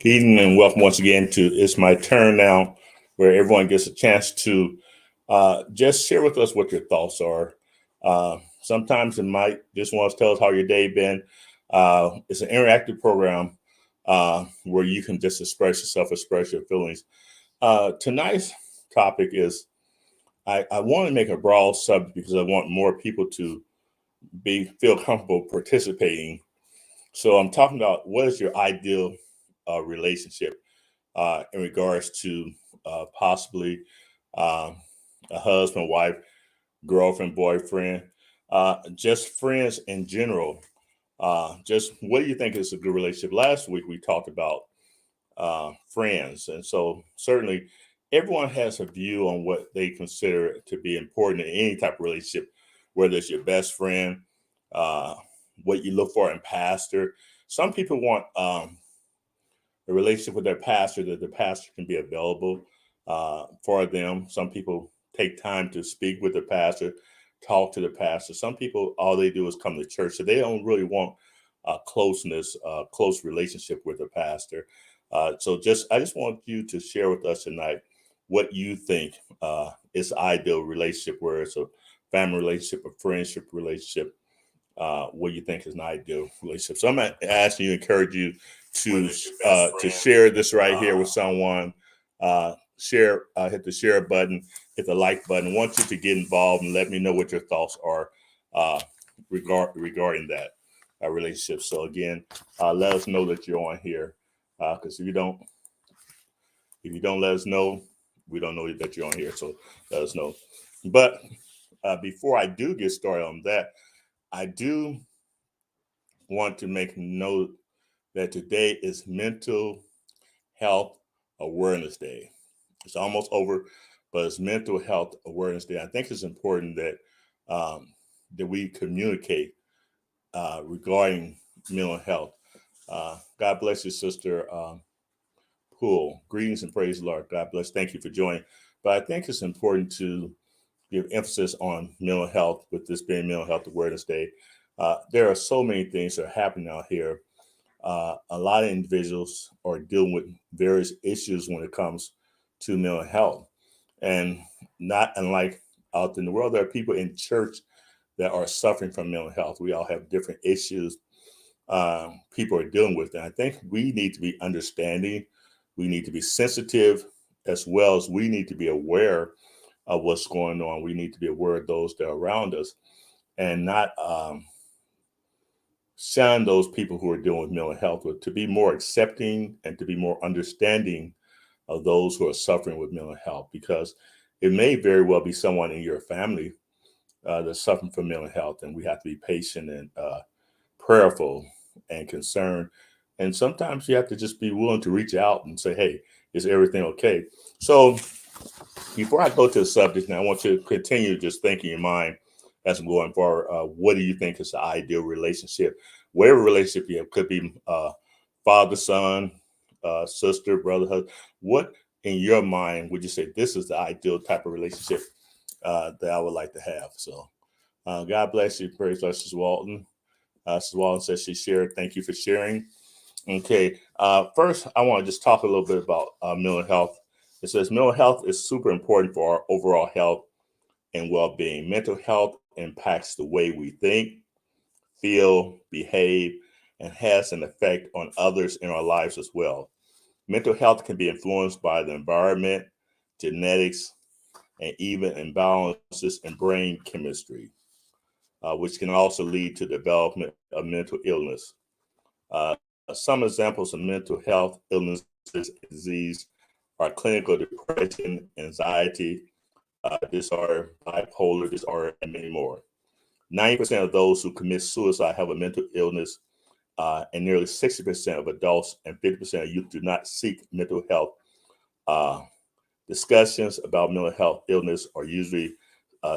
Evening and welcome once again to It's My Turn Now, where everyone gets a chance to just share with us what your thoughts are. Sometimes it might just want to tell us how your day been. It's an interactive program where you can just express yourself, express your feelings. Tonight's topic is I want to make a broad subject because I want more people to feel comfortable participating. So I'm talking about what is your ideal relationship in regards to possibly uh, a husband, wife, girlfriend, boyfriend, just friends in general. Just what do you think is a good relationship? Last week we talked about friends, and so certainly everyone has a view on what they consider to be important in any type of relationship, whether it's your best friend, uh, what you look for in pastor. Some people want a relationship with their pastor, that the pastor can be available for them. Some people take time to speak with the pastor, talk to the pastor. Some people, all they do is come to church. So they don't really want close relationship with the pastor. I just want you to share with us tonight what you think is ideal relationship, where it's a family relationship, a friendship relationship, what you think is an ideal relationship. So I'm going to ask you, encourage you to share this right here with someone. Hit the share button, hit the like button. I want you to get involved and let me know what your thoughts are uh, regarding that relationship. So again, let us know that you're on here because if you don't let us know, we don't know that you're on here. So let us know. But before I do get started on that, I do want to make note that today is Mental Health Awareness Day. It's almost over, but it's Mental Health Awareness Day. I think it's important that we communicate regarding mental health. God bless you, Sister Poole. Greetings and praise the Lord. God bless. Thank you for joining. But I think it's important to give emphasis on mental health with this being Mental Health Awareness Day. There are so many things that are happening out here. A lot of individuals are dealing with various issues when it comes to mental health. And not unlike out in the world, there are people in church that are suffering from mental health. We all have different issues people are dealing with. And I think we need to be understanding, we need to be sensitive, as well as we need to be aware of what's going on. We need to be aware of those that are around us and not shun those people who are dealing with mental health, but to be more accepting and to be more understanding of those who are suffering with mental health, because it may very well be someone in your family that's suffering from mental health, and we have to be patient and prayerful and concerned. And sometimes you have to just be willing to reach out and say, "Hey, is everything okay?" So before I go to the subject, now I want you to continue just thinking in your mind as I'm going forward. What do you think is the ideal relationship? Whatever relationship you have, could be father, son, sister, brother, husband. What in your mind would you say this is the ideal type of relationship that I would like to have? So God bless you. Praise Sister Walton. Sister Walton says she shared. Thank you for sharing. Okay. First, I want to just talk a little bit about mental health. It says mental health is super important for our overall health and well being. Mental health impacts the way we think, feel, behave, and has an effect on others in our lives as well. Mental health can be influenced by the environment, genetics, and even imbalances in brain chemistry, which can also lead to development of mental illness. Some examples of mental health illnesses and disease are clinical depression, anxiety, disorder, bipolar disorder, and many more. 90% of those who commit suicide have a mental illness, and nearly 60% of adults and 50% of youth do not seek mental health. Uh, Discussions about mental health illness are usually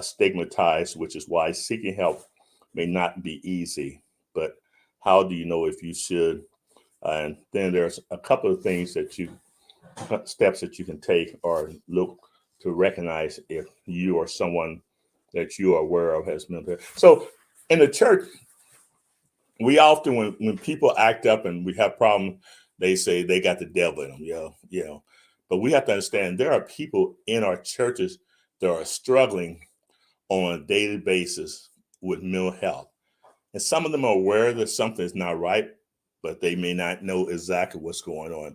stigmatized, which is why seeking help may not be easy. But how do you know if you should? And then there's a couple of things steps that you can take or look to recognize if you or someone that you are aware of has mental health. So in the church, we often, when people act up and we have problems, they say they got the devil in them. But we have to understand there are people in our churches that are struggling on a daily basis with mental health. And some of them are aware that something is not right, but they may not know exactly what's going on.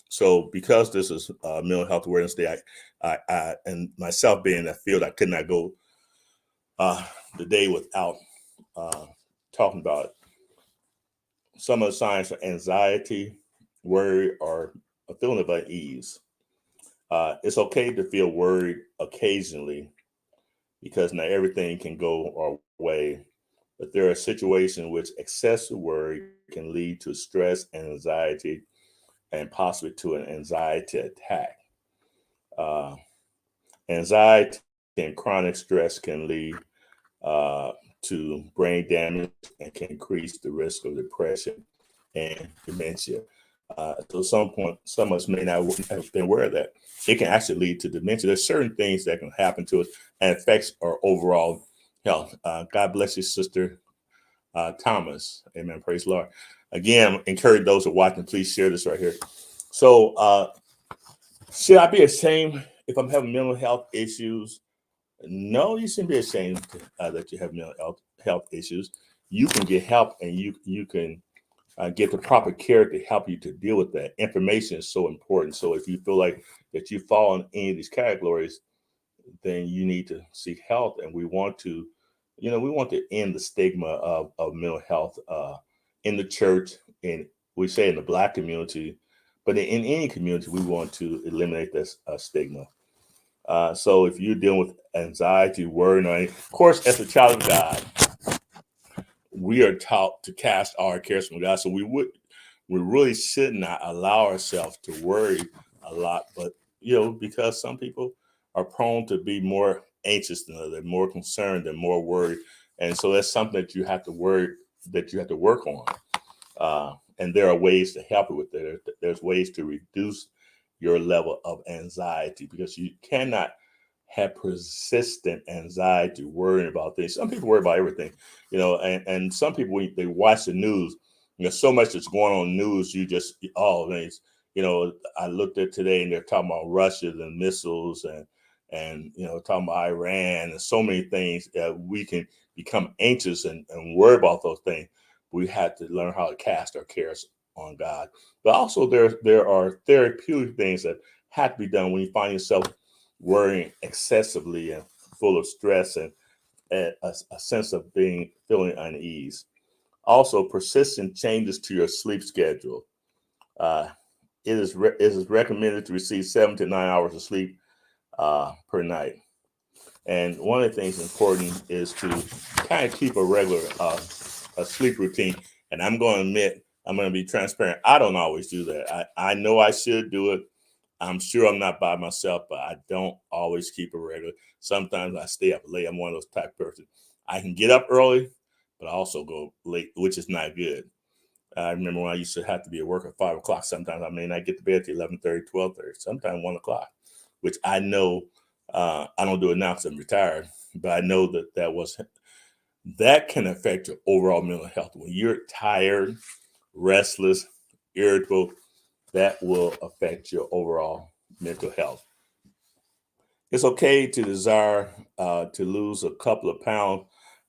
So, because this is Mental Health Awareness Day, I and myself being in that field, I could not go the day without talking about it. Some of the signs of anxiety, worry, or a feeling of unease. It's okay to feel worried occasionally because not everything can go our way, but there are situations in which excessive worry can lead to stress and anxiety and possibly to an anxiety attack. Uh, Anxiety and chronic stress can lead uh, to brain damage and can increase the risk of depression and dementia. So some point, some of us may not have been aware of that. It can actually lead to dementia. There's certain things that can happen to us and affects our overall health. God bless you, Sister Thomas. Amen. Praise the Lord. Again, encourage those who are watching, please share this right here. So, should I be ashamed if I'm having mental health issues? No, you shouldn't be ashamed that you have mental health issues. You can get help, and you can get the proper care to help you to deal with that. Information is so important. So if you feel like that you fall in any of these categories, then you need to seek help. And we want to, we want to end the stigma of mental health in the church, and we say in the Black community, but in any community, we want to eliminate this stigma. So if you're dealing with anxiety, worry, of course, as a child of God, we are taught to cast our cares from God. So we really should not allow ourselves to worry a lot. But because some people are prone to be more anxious than others, more concerned and more worried, and so that's something that you have to work on. And there are ways to help it with that. There's ways to reduce your level of anxiety because you cannot have persistent anxiety, worrying about things. Some people worry about everything, and some people, when they watch the news, so much that's going on in the news, you just, things, I looked at today and they're talking about Russia and missiles and talking about Iran and so many things. We can become anxious and worry about those things. We have to learn how to cast our cares on God. But also there are therapeutic things that have to be done when you find yourself worrying excessively and full of stress and a sense of feeling unease. Also, persistent changes to your sleep schedule. Uh, it is recommended to receive 7 to 9 hours of sleep per night. And one of the things important is to kind of keep a regular a sleep routine. And I'm going to admit, I'm going to be transparent. I don't always do that. I know I should do it. I'm sure I'm not by myself, but I don't always keep it regular. Sometimes I stay up late. I'm one of those type of person. I can get up early, but I also go late, which is not good. I remember when I used to have to be at work at 5 o'clock. Sometimes I may not get to bed till 11:30, 12:30, sometimes 1 o'clock, which I know I don't do it now because I'm retired, but I know that can affect your overall mental health. When you're tired, restless, irritable, that will affect your overall mental health. It's okay to desire to lose a couple of pounds,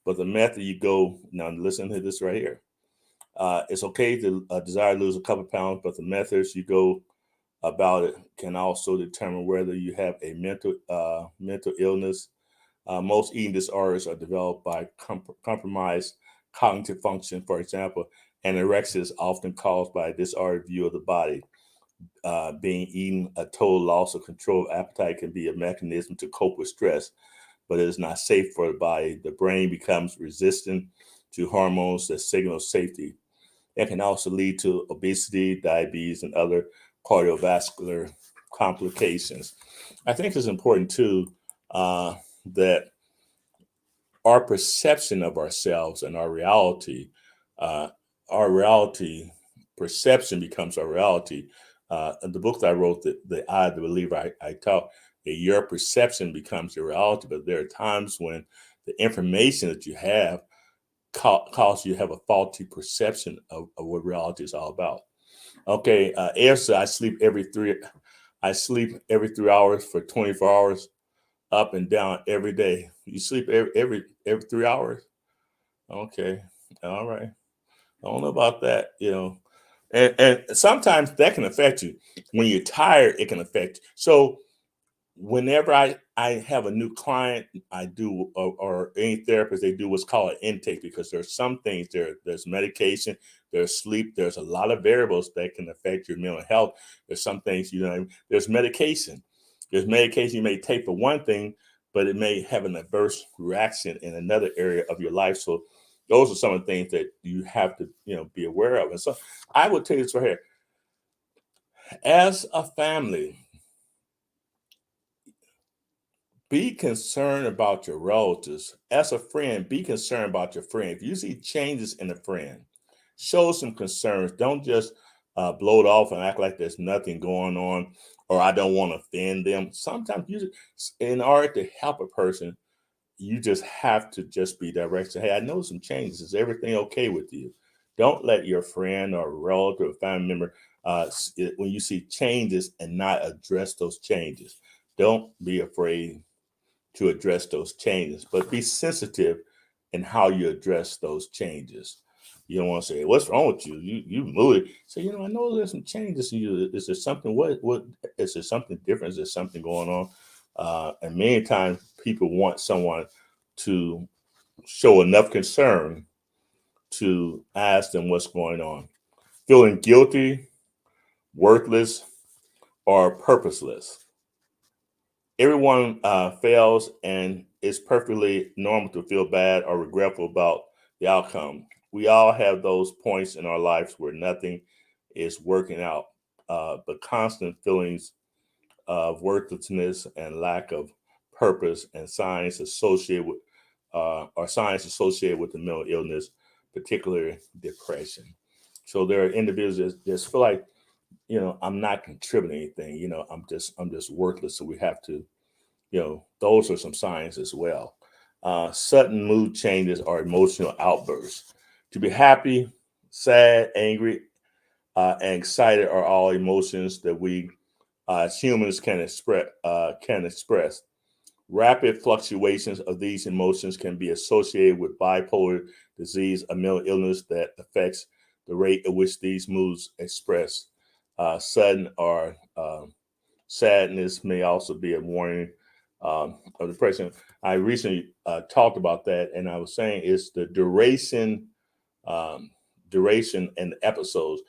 but the method you go, now listen to this right here. It's okay to desire to lose a couple of pounds, but the methods you go about it can also determine whether you have a mental illness. Most eating disorders are developed by compromised cognitive function. For example, anorexia is often caused by a disordered view of the body. Being eaten, a total loss of control of appetite can be a mechanism to cope with stress, but it is not safe for the body. The brain becomes resistant to hormones that signal safety. It can also lead to obesity, diabetes, and other cardiovascular complications. I think it's important too that our perception of ourselves and uh, our reality perception becomes our reality. In the book that I wrote, the Eye of the Believer, I taught that your perception becomes your reality, but there are times when the information that you have cause you to have a faulty perception of what reality is all about. Okay, Elsa, I sleep every 3 hours for 24 hours, up and down every day. You sleep every 3 hours? Okay, all right. I don't know about that, and sometimes that can affect you. When you're tired, it can affect you. So whenever I have a new client, I do, or any therapist, they do what's called an intake, because there's some things there's medication, there's sleep, there's a lot of variables that can affect your mental health. There's some things, there's medication. There's medication you may take for one thing, but it may have an adverse reaction in another area of your life. So those are some of the things that you have to, be aware of. And so I would tell you this right here. As a family, be concerned about your relatives. As a friend, be concerned about your friend. If you see changes in a friend, show some concerns. Don't just blow it off and act like there's nothing going on, or I don't want to offend them. Sometimes in order to help a person, you just have to just be direct. Say, hey, I know some changes. Is everything okay with you? Don't let your friend or relative or family member, when you see changes, and not address those changes. Don't be afraid to address those changes, but be sensitive in how you address those changes. You don't want to say, "What's wrong with you? You moody." Say, I know there's some changes in you. Is there something? What is there something different? Is there something going on? And many times people want someone to show enough concern to ask them what's going on. Feeling guilty, worthless, or purposeless. Everyone fails, and it's perfectly normal to feel bad or regretful about the outcome. We all have those points in our lives where nothing is working out, but constant feelings of worthlessness and lack of purpose, and signs associated with the mental illness, particularly depression. So there are individuals that just feel like, I'm not contributing anything. I'm just worthless. So we have to, those are some signs as well. Sudden mood changes or emotional outbursts. To be happy, sad, angry, and excited are all emotions that we, as humans, can express. Rapid fluctuations of these emotions can be associated with bipolar disease, a mental illness that affects the rate at which these moods express. Sudden or sadness may also be a warning of depression. I recently talked about that, and I was saying it's the um, duration and episodes.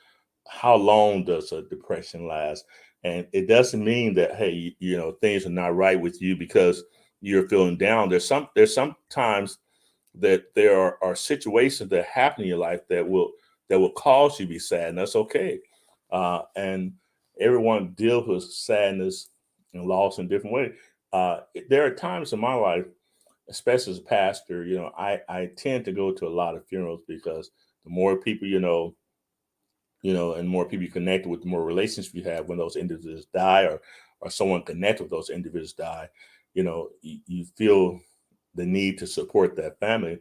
How long does a depression last? And it doesn't mean that, hey, things are not right with you because you're feeling down. There's some times that there are situations that happen in your life that will cause you to be sad, and that's okay. And everyone deals with sadness and loss in different ways. There are times in my life, especially as a pastor, I tend to go to a lot of funerals, because the more people and more people you connect with, the more relationships you have when those individuals die, or someone connected with those individuals die. You feel the need to support that family.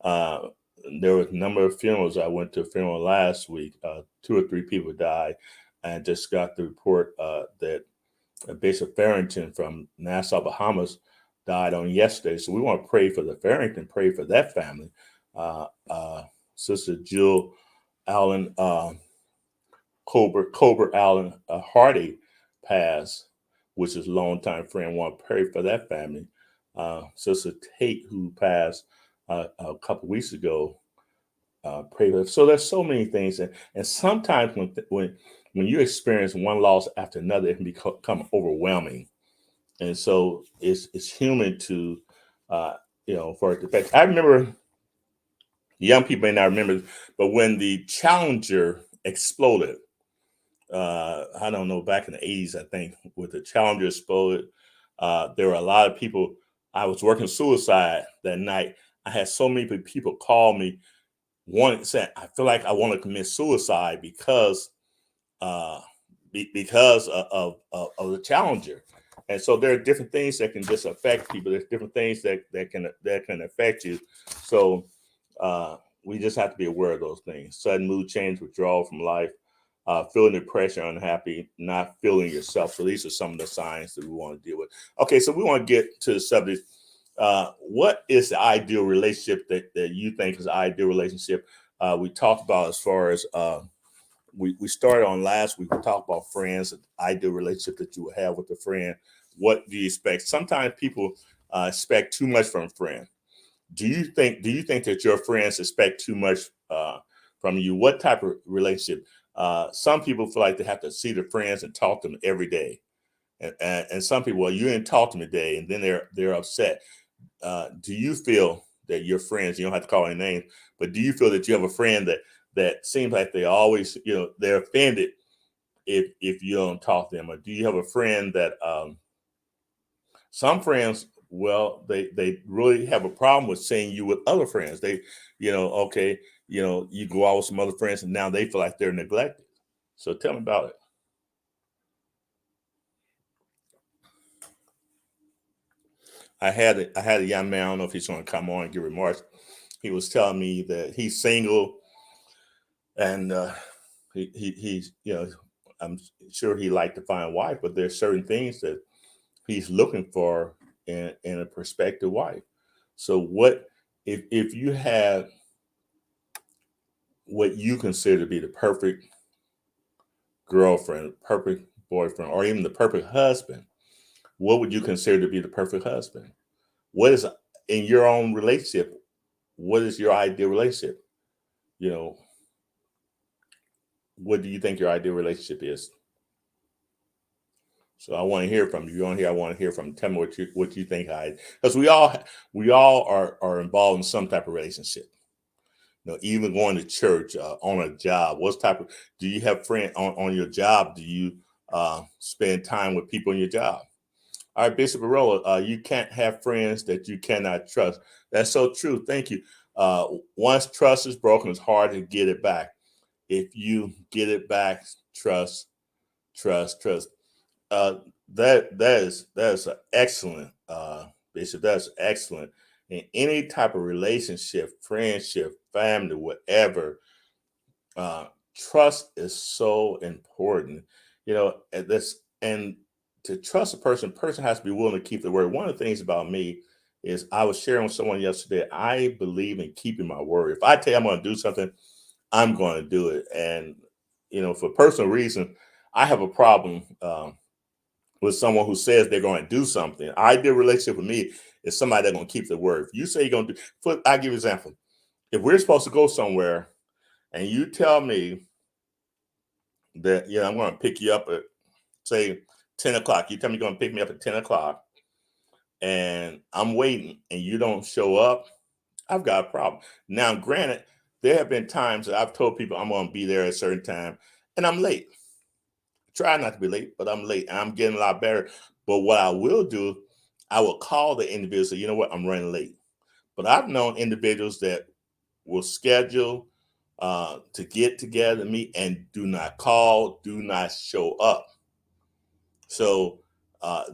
Uh, there was a number of funerals. I went to a funeral last week. Two or three people died, and just got the report that Bishop Farrington from Nassau, Bahamas, died on yesterday. So we want to pray for the Farrington, pray for that family. Uh, uh, Sister Jill Allen, Colbert Allen Hardy passed, which is a longtime friend. Want to pray for that family. Sister Tate, who passed a couple weeks ago, pray for. So there's so many things, and sometimes when you experience one loss after another, it can become overwhelming, and so it's human to, for it to affect. I remember, young people may not remember, but when the Challenger exploded, I don't know, back in the 80s, I think, with the Challenger exploded, there were a lot of people. I was working suicide that night. I had so many people call me, saying, I feel like I want to commit suicide uh, because of the Challenger. And so there are different things that can just affect people. There's different things that can affect you. So we just have to be aware of those things. Sudden mood change, withdrawal from life, feeling depression, unhappy, not feeling yourself. So these are some of the signs that we want to deal with. Okay, so we want to get to the subject. What is the ideal relationship that you think is the ideal relationship? We talked about as far as we started on last week. We talked about friends, the ideal relationship that you would have with a friend. What do you expect? Sometimes people expect too much from a friend. Do you think that your friends expect too much from you? What type of relationship? Some people feel like they have to see their friends and talk to them every day, and some people, well, you didn't talk to me today, and then they're upset. Do you feel that your friends, you don't have to call any names, but do you feel that you have a friend that seems like they always, they're offended if you don't talk to them? Or do you have a friend that some friends, well, they really have a problem with seeing you with other friends. They, okay, you go out with some other friends and now they feel like they're neglected. So tell me about it. I had a young man. I don't know if he's going to come on and give remarks. He was telling me that he's single, and he's I'm sure he like to find a wife, but there's certain things that he's looking for in a prospective wife. So what if you have what you consider to be the perfect girlfriend, perfect boyfriend, or even the perfect husband? What would you consider to be the perfect husband? What is in your own relationship? What is your ideal relationship? You know, what do you think your ideal relationship is? So I want to hear from you. On here, I want to hear from you. Tell me what you think. Because we all are involved in some type of relationship. Even going to church, on a job. What type of do you have friends on your job? Do you spend time with people in your job? All right, Bishop Arola, you can't have friends that you cannot trust. That's so true. Thank you. Once trust is broken, it's hard to get it back. If you get it back, trust, trust. Uh, that is an excellent, Bishop. That's excellent. In any type of relationship, friendship, family, whatever, trust is so important. And this and to trust a person has to be willing to keep the word. One of the things about me is I was sharing with someone yesterday. I believe in keeping my word. If I tell you I'm going to do something, I'm going to do it. And for personal reason, I have a problem. With someone who says they're going to do something. Ideal relationship with me is somebody that's going to keep the word. If you say you're going to do, I'll give you an example. If we're supposed to go somewhere and you tell me that, I'm going to pick you up at, say, 10 o'clock, you tell me you're going to pick me up at 10 o'clock and I'm waiting and you don't show up, I've got a problem. Now, granted, there have been times that I've told people I'm going to be there at a certain time and I'm late. Try not to be late, but I'm late and I'm getting a lot better. But what I will do, I will call the individual, say, you know what, I'm running late. But I've known individuals that will schedule to get together to meet and do not call, do not show up. So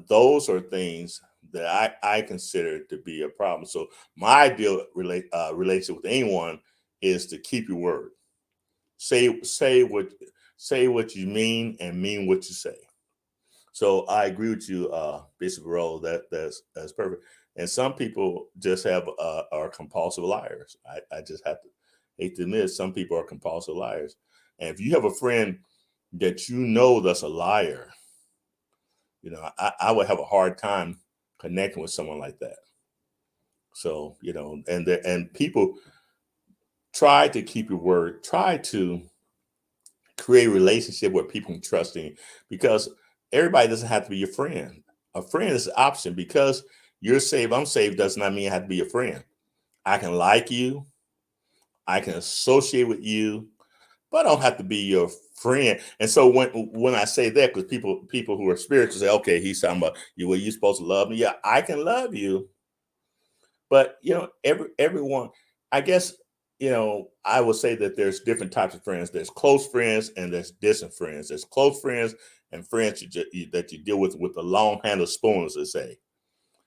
those are things that I consider to be a problem. So my ideal relationship with anyone is to keep your word. Say what you mean and mean what you say. So I agree with you, Bishop Roll. That's perfect. And some people just are compulsive liars. I just have to hate to admit some people are compulsive liars. And if you have a friend that that's a liar, I would have a hard time connecting with someone like that. So and people try to keep your word. Try to create a relationship where people can trust in you, because everybody doesn't have to be your friend. A friend is an option. Because you're saved, I'm saved, does not mean I have to be a friend. I can like you, I can associate with you, but I don't have to be your friend. And so when I say that, because people who are spiritual say, okay, he's talking about you. Well, you're supposed to love me. Yeah, I can love you, but everyone, I guess, I would say that there's different types of friends. There's close friends and there's distant friends. There's close friends and friends that you deal with a long handle spoon, as they say.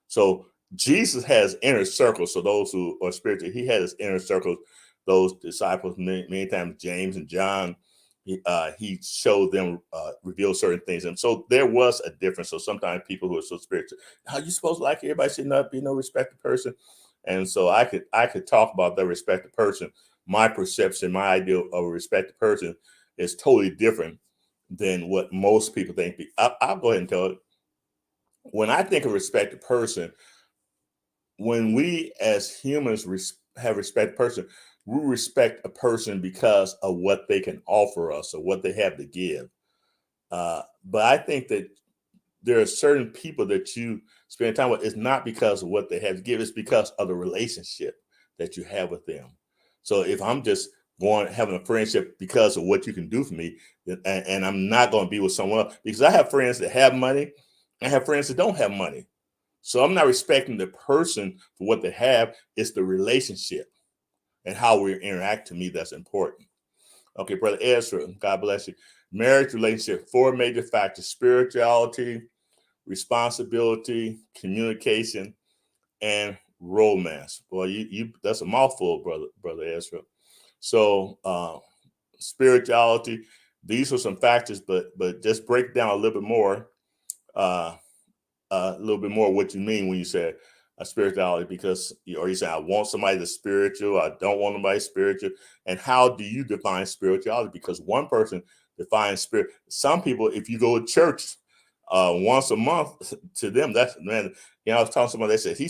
So Jesus has inner circles. So those who are spiritual, he had his inner circles. Those disciples, many times James and John, he showed them, revealed certain things. And so there was a difference. So sometimes people who are so spiritual, how you supposed to like everybody should not be no respected person. And so I could talk about the respected person. My perception, my idea of a respected person is totally different than what most people think. I'll go ahead and tell it. When I think of respected person, when we as humans have respect person, we respect a person because of what they can offer us or what they have to give. But I think that there are certain people that you spend time with. It's not because of what they have to give; it's because of the relationship that you have with them. So if I'm just going having a friendship because of what you can do for me, and I'm not going to be with someone else, because I have friends that have money, I have friends that don't have money. So I'm not respecting the person for what they have. It's the relationship and how we interact. To me, that's important. Okay, Brother Ezra, God bless you. Marriage relationship, four major factors: spirituality, responsibility, communication, and romance. Boy, you that's a mouthful, brother Ezra. So spirituality, these are some factors, but just break down a little bit more. Uh, a little bit more what you mean when you say spirituality, because or you say I want somebody that's spiritual, I don't want somebody spiritual, and how do you define spirituality? Because one person defines spirit. Some people, if you go to church once a month, to them that's, man. I was talking to somebody, they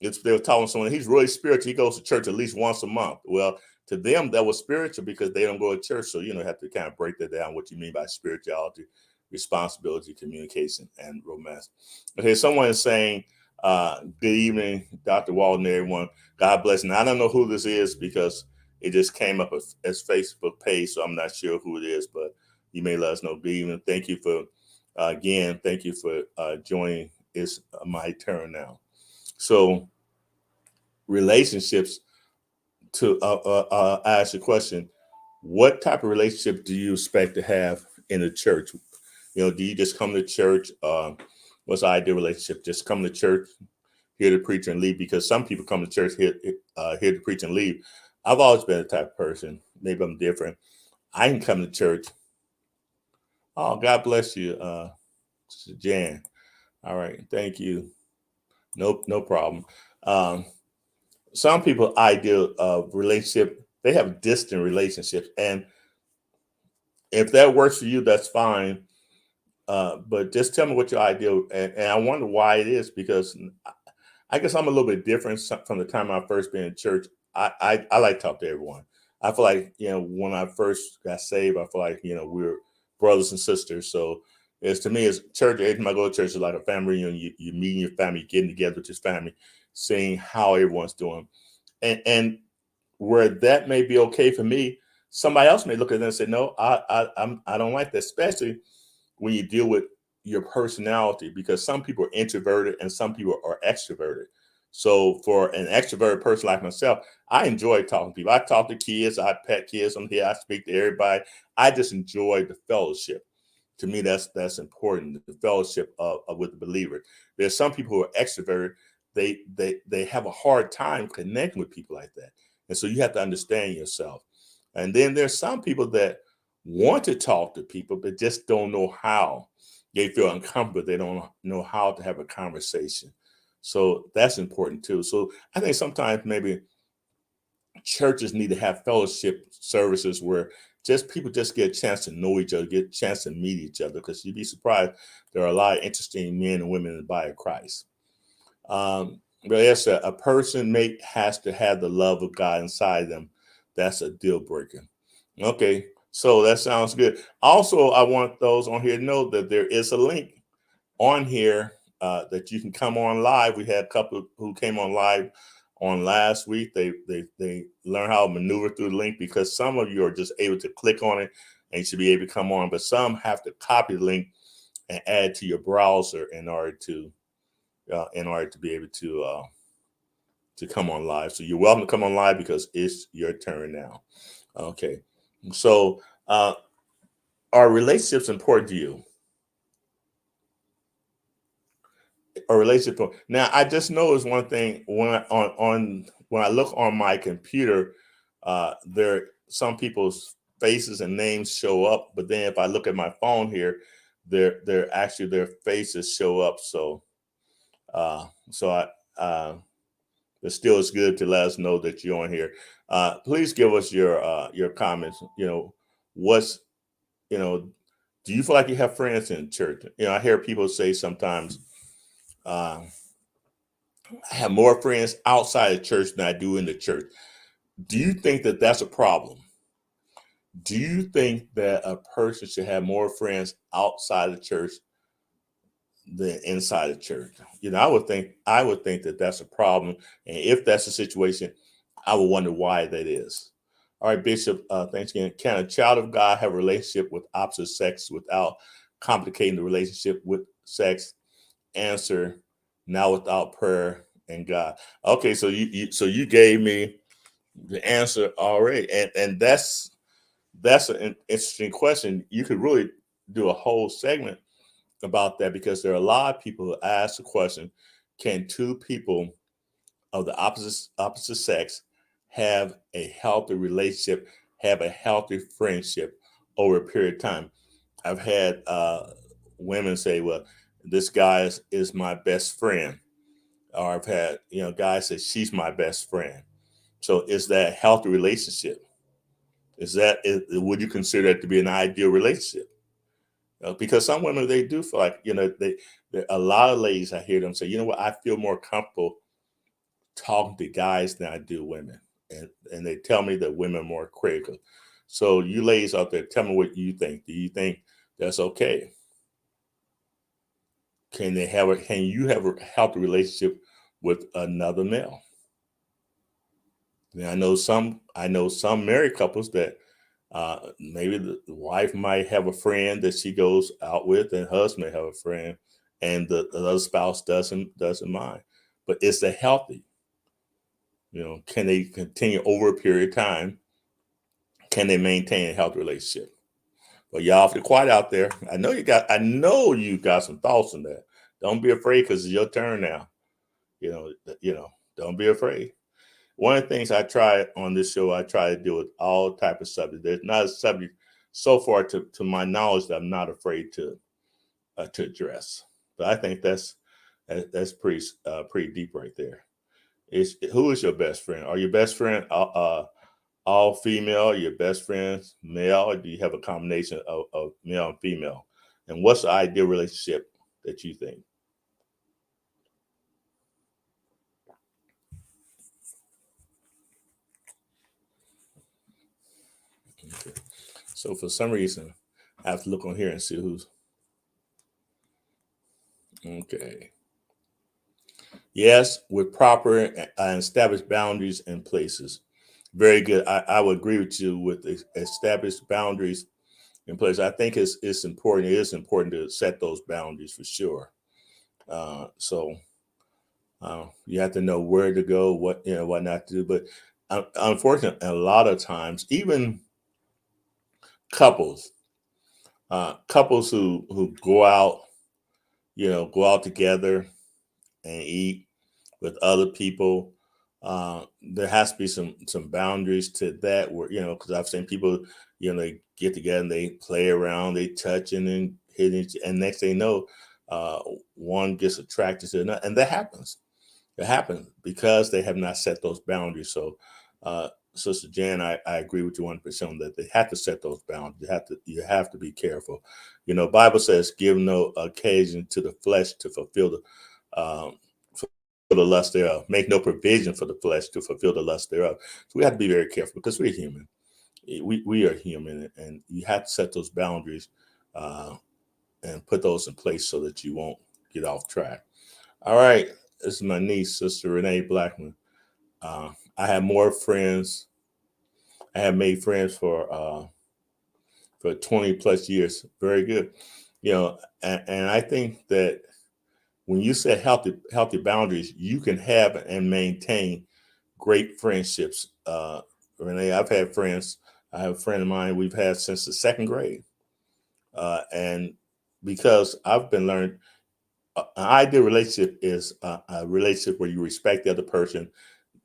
said they were telling someone he's really spiritual. He goes to church at least once a month. Well, to them that was spiritual because they don't go to church. So have to kind of break that down. What you mean by spirituality, responsibility, communication, and romance. Okay, someone is saying, "Good evening, Dr. Walden, everyone. God bless." And I don't know who this is because it just came up as Facebook page, so I'm not sure who it is. But you may let us know. Good evening. Thank you for again. Thank you for joining. It's my turn now. So relationships, to ask the question, what type of relationship do you expect to have in the church? Do you just come to church? What's the ideal relationship? Just come to church, hear the preacher, and leave? Because some people come to church, hear the preacher, and leave. I've always been the type of person. Maybe I'm different. I can come to church. Oh, God bless you, Jan. All right, thank you. Nope, no problem. Um, some people ideal of relationship, they have distant relationships, and if that works for you, that's fine. But just tell me what your ideal, and I wonder why it is, because I guess I'm a little bit different from the time I first been in church. I like to talk to everyone. I feel like when I first got saved, I feel like we were brothers and sisters. So it's, to me, it's church. Every time I go to church, it's like a family reunion. You meeting your family, getting together with your family, seeing how everyone's doing, and where that may be okay for me, somebody else may look at it and say, no, I don't like that, especially when you deal with your personality, because some people are introverted and some people are extroverted. So for an extroverted person like myself, I enjoy talking to people. I talk to kids, I pet kids. I'm here, I speak to everybody. I just enjoy the fellowship. To me, that's important. The fellowship with the believer. There's some people who are extroverted. They have a hard time connecting with people like that, and so you have to understand yourself. And then there's some people that want to talk to people but just don't know how. They feel uncomfortable. They don't know how to have a conversation. So that's important too. So I think sometimes maybe churches need to have fellowship services where just people just get a chance to know each other, get a chance to meet each other, because you'd be surprised there are a lot of interesting men and women in the body of Christ. But yes, a person has to have the love of God inside them. That's a deal breaker. Okay, so that sounds good. Also, I want those on here to know that there is a link on here that you can come on live. We had a couple who came on live on last week. They learn how to maneuver through the link, because some of you are just able to click on it and you should be able to come on, but some have to copy the link and add to your browser in order to be able to come on live. So you're welcome to come on live because it's your turn now. Okay, so are relationships important to you? A relationship. Now, I just noticed one thing when I look on my computer. There some people's faces and names show up, but then if I look at my phone here, their faces show up. So I it still is good to let us know that you're on here. Please give us your comments. What's you know, do you feel like you have friends in church? I hear people say sometimes, uh, I have more friends outside of church than I do in the church. Do you think that that's a problem? Do you think that a person should have more friends outside of church than inside the church? I would think that that's a problem, and if that's the situation, I would wonder why that is. All right, Bishop. Thanks again. Can a child of God have a relationship with opposite sex without complicating the relationship with sex? Answer: now without prayer and God. Okay, so you gave me the answer already, and that's an interesting question. You could really do a whole segment about that because there are a lot of people who ask the question: can two people of the opposite sex have a healthy relationship, have a healthy friendship over a period of time? I've had women say, "Well, this guy is my best friend," or I've had guys say, "She's my best friend." So, is that a healthy relationship? Would you consider that to be an ideal relationship? Because some women, they do feel like a lot of ladies, I hear them say, "You know what? I feel more comfortable talking to guys than I do women," and they tell me that women are more critical. So, you ladies out there, tell me what you think. Do you think that's okay? Can you have a healthy relationship with another male? Now, I know some married couples that maybe the wife might have a friend that she goes out with, and husband may have a friend, and the other spouse doesn't mind. But it's a healthy. Can they continue over a period of time? Can they maintain a healthy relationship? But y'all, if you're quiet out there, I know you got some thoughts on that. Don't be afraid because it's your turn now. Don't be afraid. One of the things I try on this show, I try to deal with all type of subjects. There's not a subject so far, to my knowledge, that I'm not afraid to address. But I think that's pretty deep right there. Who is your best friend? Are your best friend all female? Your best friends male, or do you have a combination of male and female? And what's the ideal relationship that you think? Okay. So for some reason, I have to look on here and see who's okay. Yes, with proper and established boundaries and places. Very good. I would agree with you with the established boundaries in place. I think it's important. It is important to set those boundaries for sure. So you have to know where to go, what not to do. But unfortunately, a lot of times, even couples, couples who go out together and eat with other people. There has to be some boundaries to that, where because I've seen people, they get together and they play around, they touching and hitting, and next thing you know, uh, one gets attracted to another, and that happens. It happens because they have not set those boundaries. So, Sister Jan, I agree with you 1% on that. They have to set those boundaries. You have to be careful. Bible says, "Give no occasion to the flesh to fulfill the lust thereof. Make no provision for the flesh to fulfill the lust thereof." So we have to be very careful because we're human. We are human, and you have to set those boundaries uh, and put those in place so that you won't get off track. All right, this is my niece, Sister Renee Blackman. I have more friends. I have made friends for 20 plus years. Very good. And I think that when you set healthy boundaries, you can have and maintain great friendships. Renee, I've had friends. I have a friend of mine we've had since the second grade, and because I've been learned, an ideal relationship is a relationship where you respect the other person,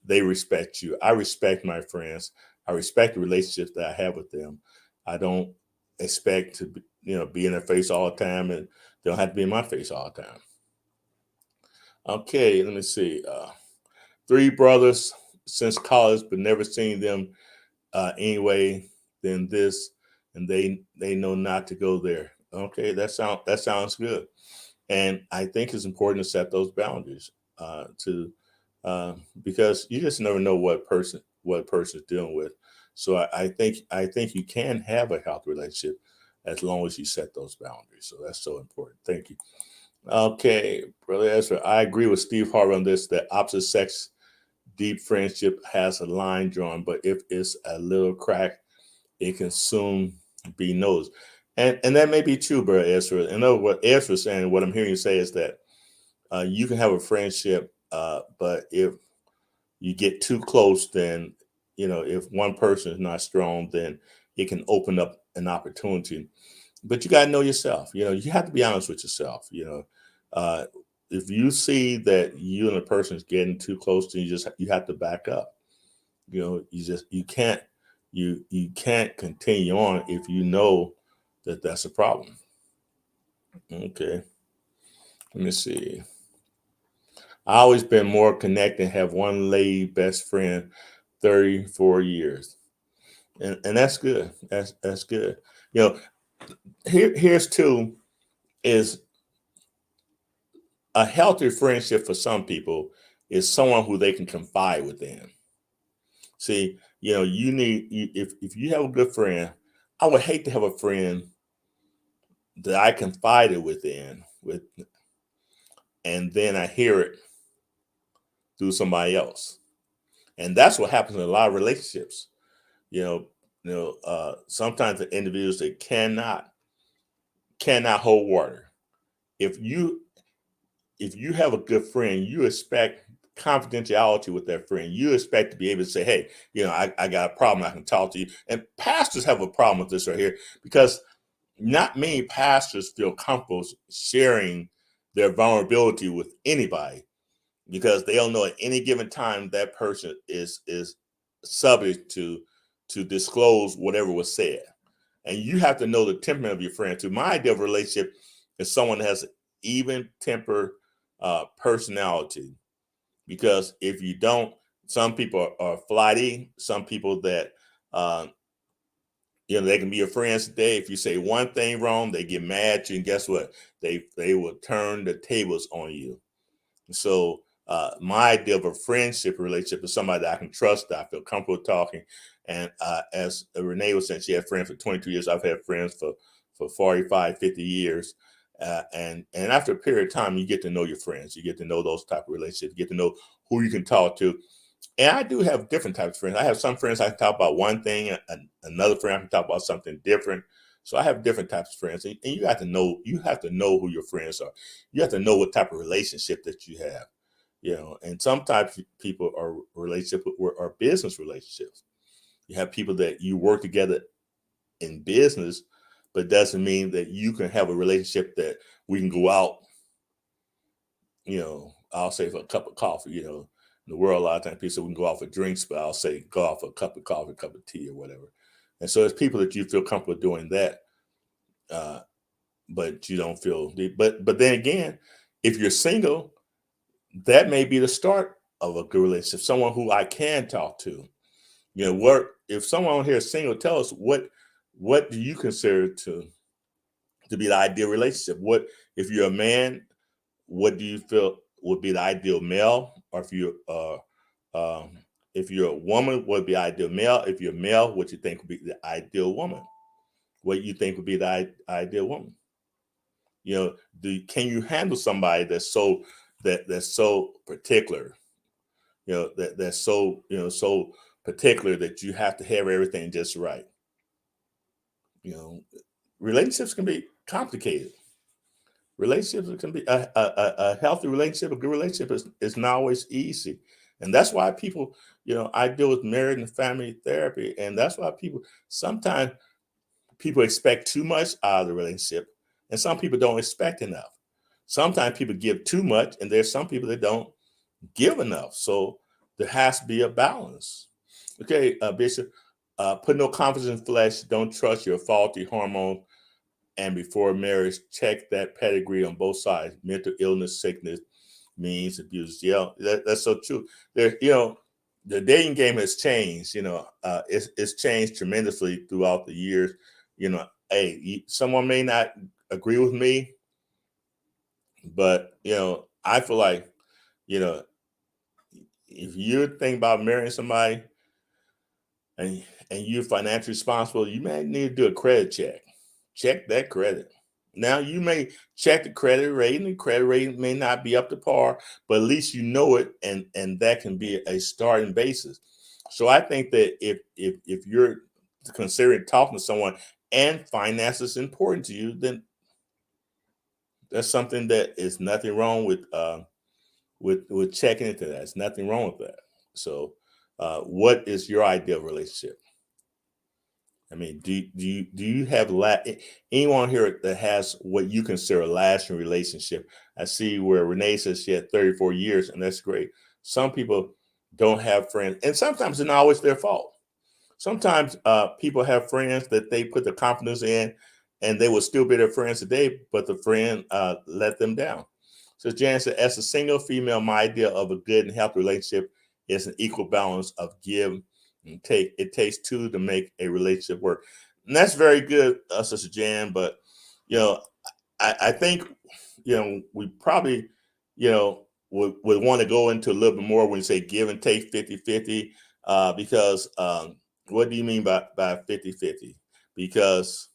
they respect you. I respect my friends. I respect the relationships that I have with them, I don't expect to be in their face all the time, and they don't have to be in my face all the time. Okay, let me see. Three brothers since college, but never seen them anyway. Then this, and they know not to go there. Okay, that sounds good, and I think it's important to set those boundaries to because you just never know what a person is dealing with. So I think you can have a healthy relationship as long as you set those boundaries. So that's so important. Thank you. Okay, Brother Ezra, I agree with Steve Harvey on this that opposite sex deep friendship has a line drawn, but if it's a little crack, it can soon be noticed. And that may be true, Brother Ezra. And what Ezra is saying, what I'm hearing you say is that you can have a friendship, but if you get too close, then if one person is not strong, then it can open up an opportunity. But you got to know yourself. You have to be honest with yourself. Uh, if you see that you and a person is getting too close, then you have to back up. You can't continue on if you know that that's a problem. Okay, let me see. I always been more connected. Have one lady best friend, 34 years, and that's good. That's good. You know, here's two is a healthy friendship for some people is someone who they can confide within. See, if you have a good friend, I would hate to have a friend that I confided with, and then I hear it through somebody else, and that's what happens in a lot of relationships. Sometimes the individuals that cannot hold water. If you have a good friend, you expect confidentiality with that friend. You expect to be able to say, hey, I got a problem. I can talk to you. And pastors have a problem with this right here because not many pastors feel comfortable sharing their vulnerability with anybody because they don't know at any given time that person is subject to disclose whatever was said. And you have to know the temperament of your friend too. My idea of a relationship is someone that has even temper personality. Because if you don't, some people are flighty. Some people that uh, they can be your friends today. If you say one thing wrong, they get mad at you, and guess what? They will turn the tables on you. So my idea of a friendship relationship is somebody that I can trust, that I feel comfortable talking. And as Renee was saying, she had friends for 22 years. I've had friends for 45, 50 years. And after a period of time, you get to know your friends. You get to know those type of relationships. You get to know who you can talk to. And I do have different types of friends. I have some friends I can talk about one thing, and another friend I can talk about something different. So I have different types of friends, and you have to know. You have to know who your friends are. You have to know what type of relationship that you have. And some types of people are relationship are business relationships. You have people that you work together in business, but doesn't mean that you can have a relationship that we can go out. I'll say for a cup of coffee. In the world, a lot of times people say we can go out for drinks, but I'll say go out for a cup of coffee, a cup of tea, or whatever. And so it's people that you feel comfortable doing that, uh, but you don't feel. But then again, if you're single, that may be the start of a good relationship. Someone who I can talk to. What if someone here is single? Tell us what do you consider to be the ideal relationship? What if you're a man? What do you feel would be the ideal male? Or if you're a woman, what would be ideal male? If you're male, what you think would be the ideal woman? What you think would be the ideal woman? Can you handle somebody that's so particular? That's so particular that you have to have everything just right. You know, Relationships can be complicated. Relationships can be a healthy relationship, a good relationship is not always easy. And that's why people, I deal with marriage and family therapy. And that's why sometimes people expect too much out of the relationship. And some people don't expect enough. Sometimes people give too much, and there's some people that don't give enough. So there has to be a balance. Okay, Bishop. Put no confidence in flesh. Don't trust your faulty hormone. And before marriage, check that pedigree on both sides: mental illness, sickness, means abuse. Yeah, that's so true. There, the dating game has changed. It's changed tremendously throughout the years. Hey, someone may not agree with me, but I feel like you know if you think about marrying somebody and you're financially responsible, you may need to do a credit check. Check that credit. Now you may check the credit rating. The credit rating may not be up to par, but at least you know it, and that can be a starting basis. So I think that if you're considering talking to someone and finance is important to you, then that's something that is nothing wrong with checking into that. There's nothing wrong with that. So, what is your ideal relationship? I mean, do you have anyone here that has what you consider a lasting relationship? I see where Renee says she had 34 years, and that's great. Some people don't have friends, and sometimes it's not always their fault. Sometimes people have friends that they put the confidence in, and they will still be their friends today, but the friend let them down. So Jan said, as a single female, my idea of a good and healthy relationship is an equal balance of give and take. It takes two to make a relationship work. And that's very good, Sister Jan. But, you know, I think, we probably, would want to go into a little bit more when you say give and take 50-50, because what do you mean by 50-50? Because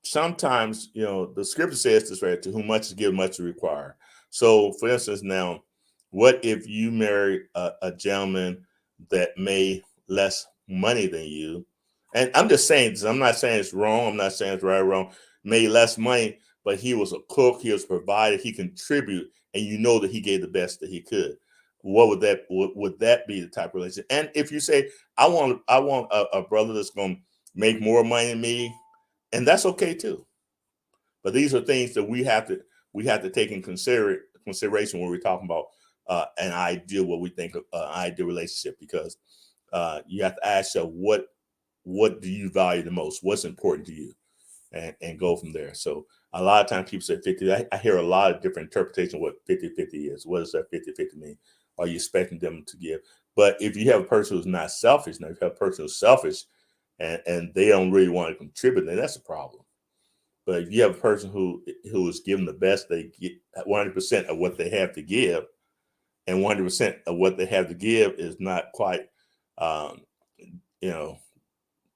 sometimes the scripture says this, right? To whom much is given, much is required. So for instance, now what if you marry a gentleman that made less money than you? And I'm just saying this, I'm not saying it's wrong, I'm not saying it's right or wrong. Made less money, but he was a cook, he was provided, he contributed, and you know that he gave the best that he could. What would that be the type of relationship? And if you say I want a brother that's going to make more money than me, and that's okay too. But these are things that we have to take in consideration when we're talking about an ideal, what we think of ideal relationship, because you have to ask yourself what do you value the most, what's important to you, and go from there. So a lot of times people say 50. I hear a lot of different interpretations of what 50-50 is. What does that 50-50 mean? Are you expecting them to give? But if you have a person who's not selfish, now if you have a person who's selfish and they don't really want to contribute, then that's a problem. But if you have a person who is given the best, they get 100% of what they have to give, and 100% of what they have to give is not quite, um, you know,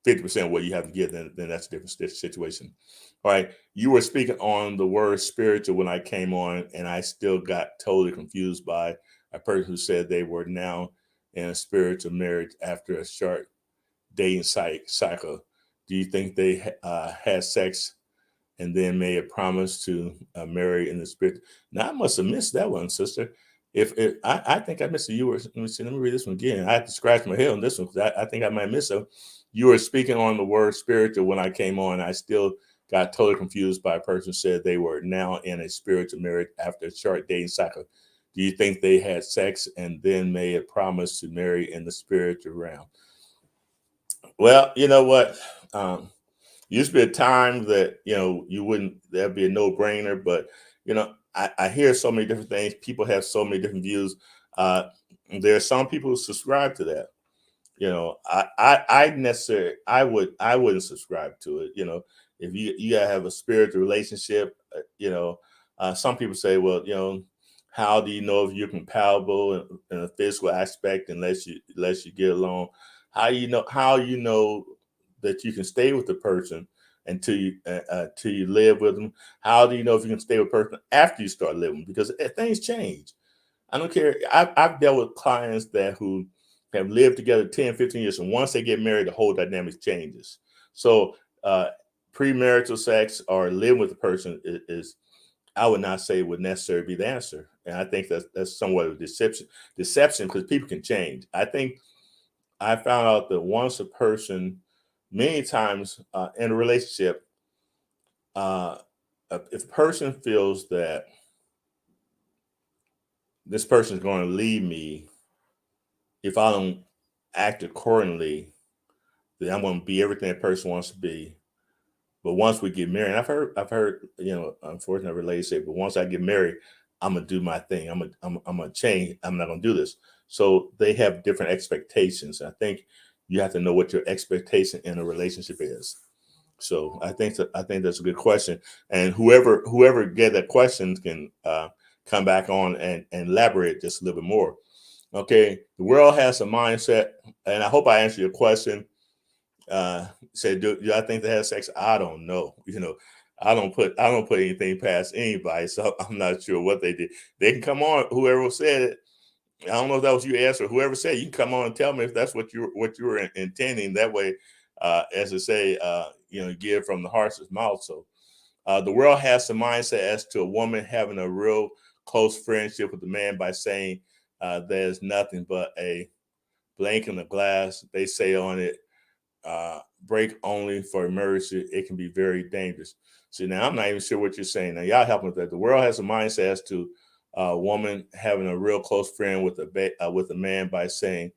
50% of what you have to give, then that's a different situation. All right. You were speaking on the word spiritual when I came on, and I still got totally confused by a person who said they were now in a spiritual marriage after a short dating cycle. Do you think they had sex and then made a promise to marry in the spirit? Now I must have missed that one, sister. If I think I missed it. You were, let me see, let me read this one again. I had to scratch my head on this one because I think I might miss it. You were speaking on the word spiritual when I came on. I still got totally confused by a person who said they were now in a spiritual marriage after a short dating cycle. Do you think they had sex and then made a promise to marry in the spiritual realm? Well, you know what? Um, Used to be a time that you wouldn't, that'd be a no-brainer, but I hear so many different things. People have so many different views. uh there are some people who subscribe to that. I necessarily, I wouldn't subscribe to it. If you gotta have a spiritual relationship, some people say, well, how do you know if you're compatible in a physical aspect unless you get along? How you know that you can stay with the person until you live with them? How do you know if you can stay with a person after you start living? Because things change. I don't care. I've dealt with clients who have lived together 10, 15 years, and once they get married, the whole dynamic changes. So premarital sex or living with the person is, I would not say would necessarily be the answer. And I think that's somewhat of a deception because people can change. I think I found out that once a person, many times in a relationship, uh, if a person feels that this person is going to leave me if I don't act accordingly, that I'm going to be everything that person wants to be. But once we get married, I've heard, unfortunately, ladies say, but once I get married, I'm gonna do my thing. I'm gonna change. I'm not gonna do this. So they have different expectations. I think you have to know what your expectation in a relationship is. So I think that's a good question. And whoever get that question can come back on and elaborate just a little bit more. Okay, the world has a mindset, and I hope I answered your question. Said, do I think they have sex? I don't know. I don't put anything past anybody, so I'm not sure what they did. They can come on. Whoever said it, I don't know if that was your answer. Whoever said it, you can come on and tell me if that's what you were intending. That way, as I say, give from the horse's mouth. So the world has the mindset as to a woman having a real close friendship with a man by saying there's nothing but a blank in the glass. They say on it, break only for emergency. It can be very dangerous. See, now I'm not even sure what you're saying. Now, y'all help me with that. The world has a mindset as to a woman having a real close friend with a man by saying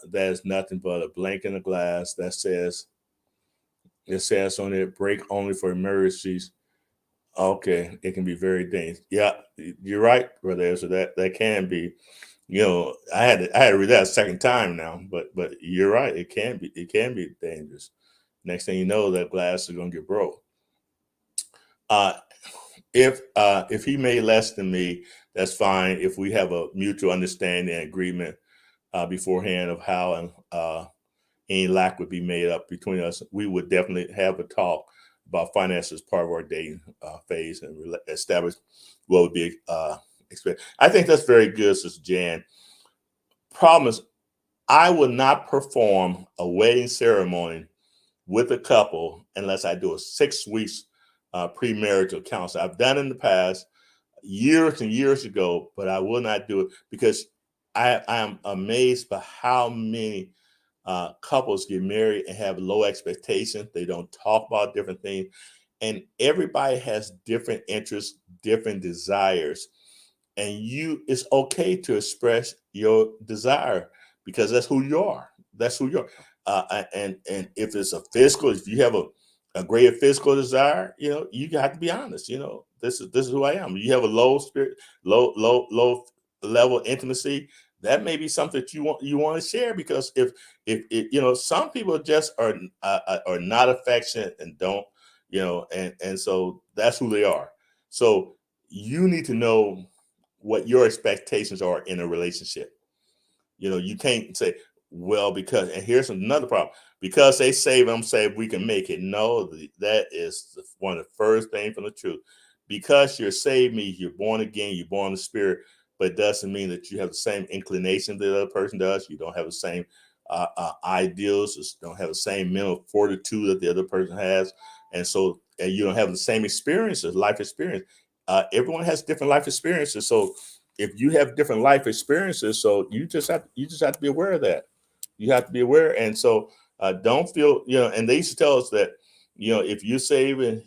there's nothing but a blank in the glass that says on it, break only for emergencies. Okay, it can be very dangerous. Yeah, you're right, brother. So that can be. I had to read that a second time now, but you're right. It can be dangerous. Next thing you know, that glass is gonna get broke. Uh, if he made less than me, that's fine. If we have a mutual understanding and agreement beforehand of how any lack would be made up between us, we would definitely have a talk about finances part of our dating phase and establish what would be expected. I think that's very good, Sister Jan. Problem is, I will not perform a wedding ceremony with a couple unless I do a 6 weeks premarital counseling. I've done it in the past years and years ago, but I will not do it because I am amazed by how many couples get married and have low expectations. They don't talk about different things, and everybody has different interests, different desires, and it's okay to express your desire because that's who you are. That's who you are. And if it's a physical, if you have a greater physical desire, you got to be honest. This is who I am. You have a low spirit, low level intimacy. That may be something that you want to share because if some people just are not affectionate and don't and so that's who they are. So you need to know what your expectations are in a relationship. You can't say, well, because, and here's another problem, because they save them, say we can make it. No, that is one of the first things from the truth. Because you're saved means you're born again, you're born in the spirit, but it doesn't mean that you have the same inclination that the other person does. You don't have the same ideals, you don't have the same mental fortitude that the other person has. And so you don't have the same experiences, life experience. Everyone has different life experiences. So if you have different life experiences, so you just have to be aware of that. You have to be aware, and so don't feel And they used to tell us that if you save and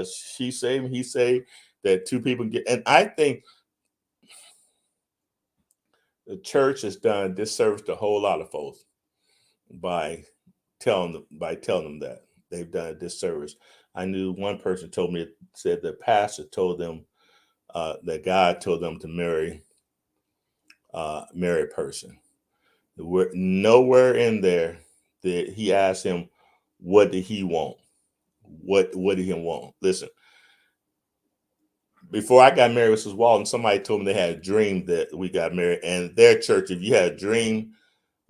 she saved and he saved, that two people get. And I think the church has done a disservice to a whole lot of folks by telling them that they've done a disservice. I knew one person said the pastor told them that God told them to marry a person. Nowhere in there that he asked him what did he want. What did he want? Listen, before I got married with Mrs. Walton, somebody told me they had a dream that we got married. And their church, if you had a dream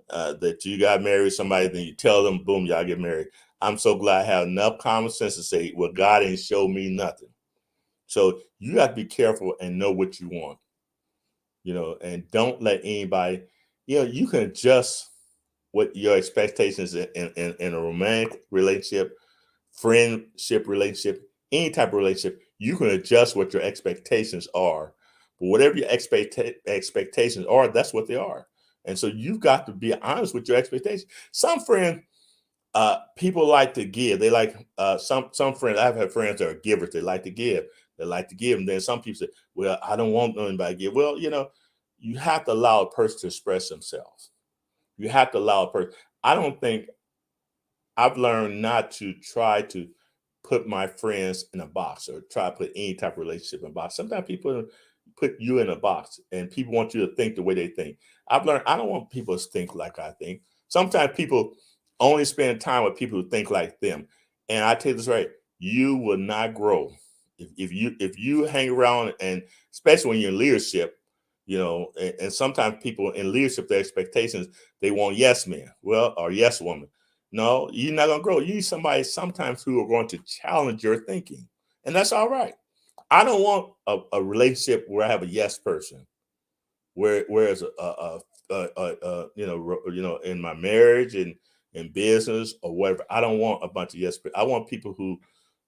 that you got married with somebody, then you tell them, boom, y'all get married. I'm so glad I have enough common sense to say, well, God ain't showed me nothing. So you have to be careful and know what you want, and don't let anybody, you can adjust what your expectations in a romantic relationship, friendship relationship, any type of relationship. You can adjust what your expectations are. But whatever your expectations are, that's what they are. And so you've got to be honest with your expectations. Some friends, people like to give. They like some friends. I've had friends that are givers. They like to give. They like to give. And then some people say, well, I don't want anybody to give. Well, you have to allow a person to express themselves. You have to allow a person. I don't think I've learned not to try to put my friends in a box or try to put any type of relationship in a box. Sometimes people put you in a box and people want you to think the way they think. I've learned I don't want people to think like I think. Sometimes people only spend time with people who think like them. And I tell you this right, you will not grow. If you hang around, and especially when you're in leadership, and sometimes people in leadership, their expectations, they want yes men, well, or yes woman. No, you're not gonna grow. You need somebody sometimes who are going to challenge your thinking, and that's all right. I don't want a relationship where I have a yes person, whereas in my marriage and in business or whatever, I don't want a bunch of yes. I want people who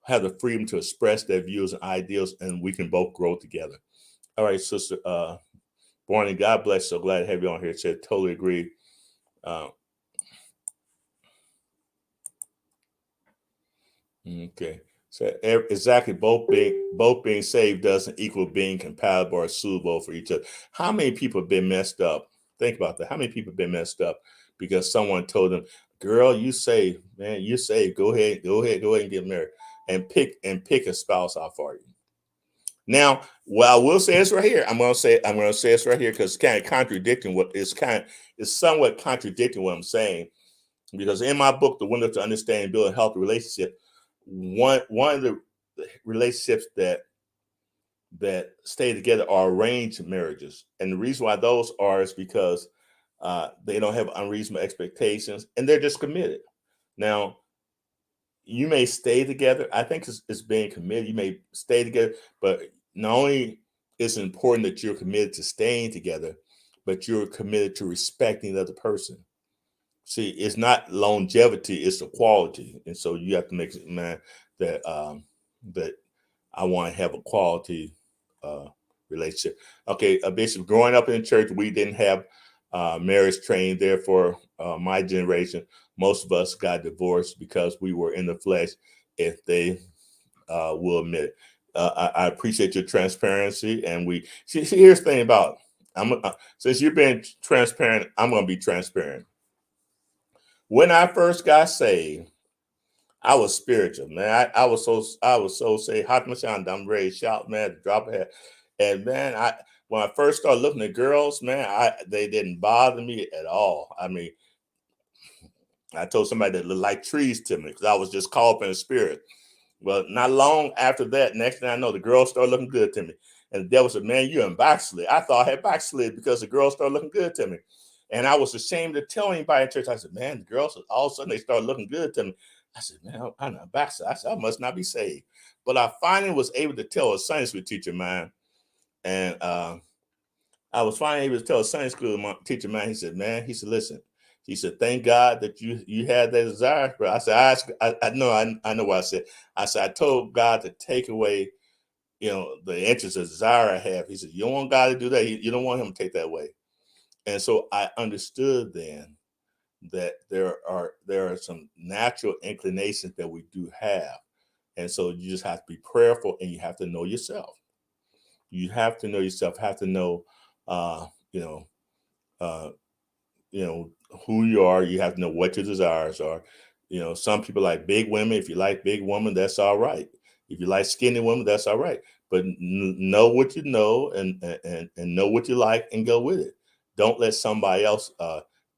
have the freedom to express their views and ideals, and we can both grow together. All right, sister. Barney, God bless. So glad to have you on here. Said totally agree. Uh, okay. So exactly, both being saved doesn't equal being compatible or suitable for each other. How many people have been messed up? Think about that. How many people have been messed up because someone told them, "Girl, you saved, man, you saved. Go ahead and get married, and pick a spouse out for you." Now, well, I will say this right here. I'm gonna say this right here because it's kind of contradicting what it's somewhat contradicting what I'm saying, because in my book, The Window to Understanding and Building a Healthy Relationship, one of the relationships that stay together are arranged marriages, and the reason why those are is because they don't have unreasonable expectations and they're just committed. Now, you may stay together. I think it's being committed. You may stay together, but not only is it important that you're committed to staying together, but you're committed to respecting the other person. See, it's not longevity; it's the quality, and so you have to make it, man, that I want to have a quality uh, relationship. Okay, Bishop, growing up in the church, we didn't have marriage training. Therefore, my generation, most of us got divorced because we were in the flesh, if they will admit it. I appreciate your transparency, and see. Here's the thing about since you've been transparent, I'm going to be transparent. When I first got saved, I was spiritual, man. I was so saved. Hot Mashan, I'm ready to shout, man, to drop a head. And man, when I first started looking at girls, man, they didn't bother me at all. I mean, I told somebody that looked like trees to me because I was just caught up in the spirit. Well, not long after that, next thing I know, the girls started looking good to me. And the devil said, "Man, you're in backslid." I thought I had backslid because the girls started looking good to me. And I was ashamed to tell anybody in church. I said, "Man, the girls, all of a sudden they started looking good to me." I said, "Man, I'm not backslid." I said, "I must not be saved." But I finally was able to tell a Sunday school teacher of mine. And I was finally able to tell a Sunday school teacher of mine. He said, "Man," he said, "listen." He said, "Thank God that you had that desire." But I said, I know, I know what I said. I said, "I told God to take away, the interest of desire I have." He said, "You don't want God to do that. You don't want him to take that away." And so I understood then that there are some natural inclinations that we do have. And so you just have to be prayerful, and you have to know yourself. You have to know yourself, have to know uh, you know, uh, who you are. You have to know what your desires are. Some people like big women. If you like big women, that's all right. If you like skinny women, that's all right. But know what you know, and know what you like, and go with it. Don't let somebody else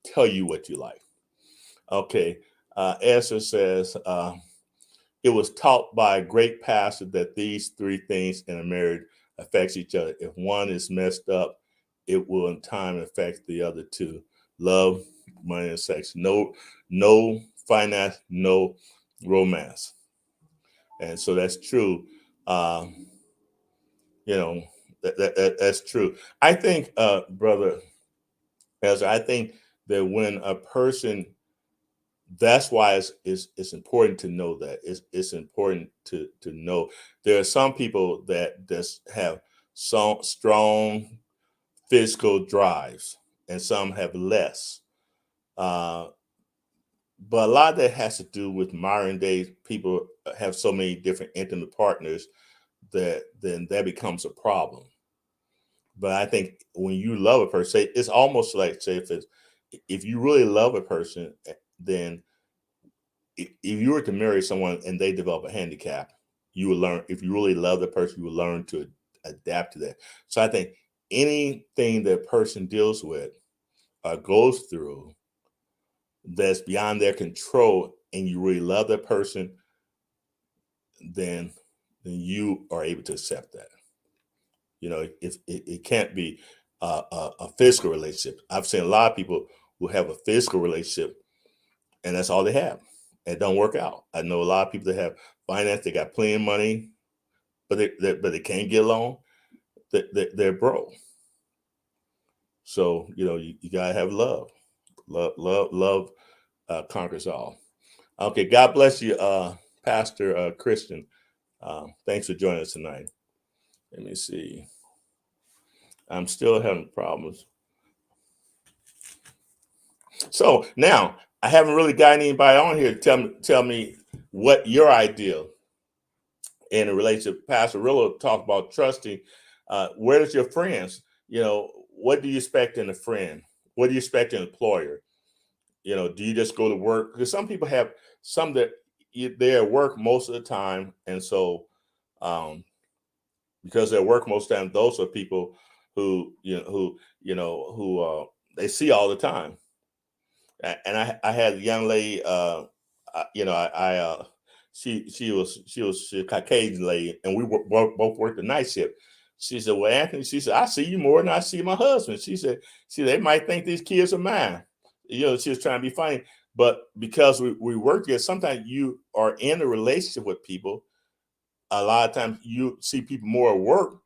tell you what you like. Okay. Esther says, it was taught by a great pastor that these three things in a marriage affects each other. If one is messed up, it will in time affect the other two: love, money, and sex. No finance, no romance. And so that's true. Um, you know, that's true. I think, brother, as I think that when a person, that's why it's important to know that it's important to know there are some people that just have some strong physical drives, and some have less. uh, but a lot of that has to do with modern day people have so many different intimate partners that then that becomes a problem. But I think when you love a person, say, it's almost like, say, if you really love a person, then if you were to marry someone and they develop a handicap, you will learn. If you really love the person, you will learn to adapt to that. So I think anything that a person deals with or goes through that's beyond their control, and you really love that person, then you are able to accept that. You know, if it can't be a physical relationship. I've seen a lot of people who have a physical relationship, and that's all they have. It don't work out. I know a lot of people that have finance. They got plenty of money, but they can't get along. They're broke. So you gotta have love. Love conquers all. Okay, God bless you, Pastor Christian. Thanks for joining us tonight. Let me see. I'm still having problems. So now I haven't really got anybody on here to tell me what your ideal in a relationship. Pastor Rillo talked about trusting. Where does your friends? What do you expect in a friend? What do you expect in an employer? Do you just go to work? Because some people have some that they're at work most of the time, and so um, because they're at work most of the time, those are people who they see all the time. And I had a young lady, she was a Caucasian lady, and we both worked the night shift. She said, "Well, Anthony," she said, "I see you more than I see my husband." She said, "See, they might think these kids are mine." She was trying to be funny, but because we work together, sometimes you are in a relationship with people. A lot of times you see people more at work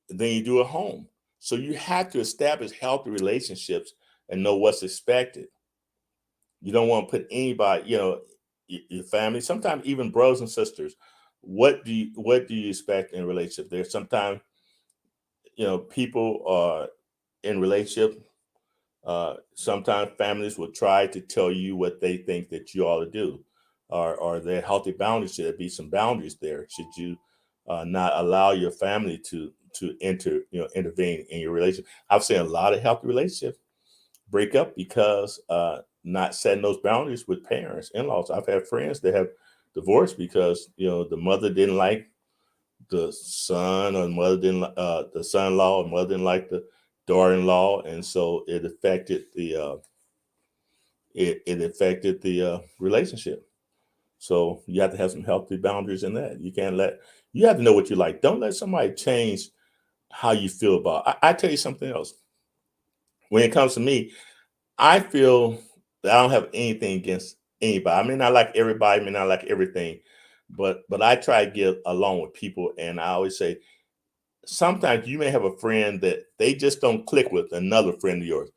than you do at home. So you have to establish healthy relationships and know what's expected. You don't want to put anybody, your family, sometimes even brothers and sisters. What do you expect in a relationship? There's sometimes, people are in relationship. Sometimes families will try to tell you what they think that you ought to do, or there healthy boundaries. Should there be some boundaries there? Should you not allow your family to intervene in your relationship? I've seen a lot of healthy relationships break up because not setting those boundaries with parents, in-laws. I've had friends that have divorced because the mother didn't like the son, or the mother didn't the son-in-law, or mother didn't like the daughter-in-law, and so it affected the relationship. So you have to have some healthy boundaries in that. You have to know what you like. Don't let somebody change how you feel about. I tell you something else. When it comes to me, I feel that I don't have anything against anybody. I may not like everybody, may not like everything, but I try to get along with people, and I always say sometimes you may have a friend that they just don't click with another friend of yours.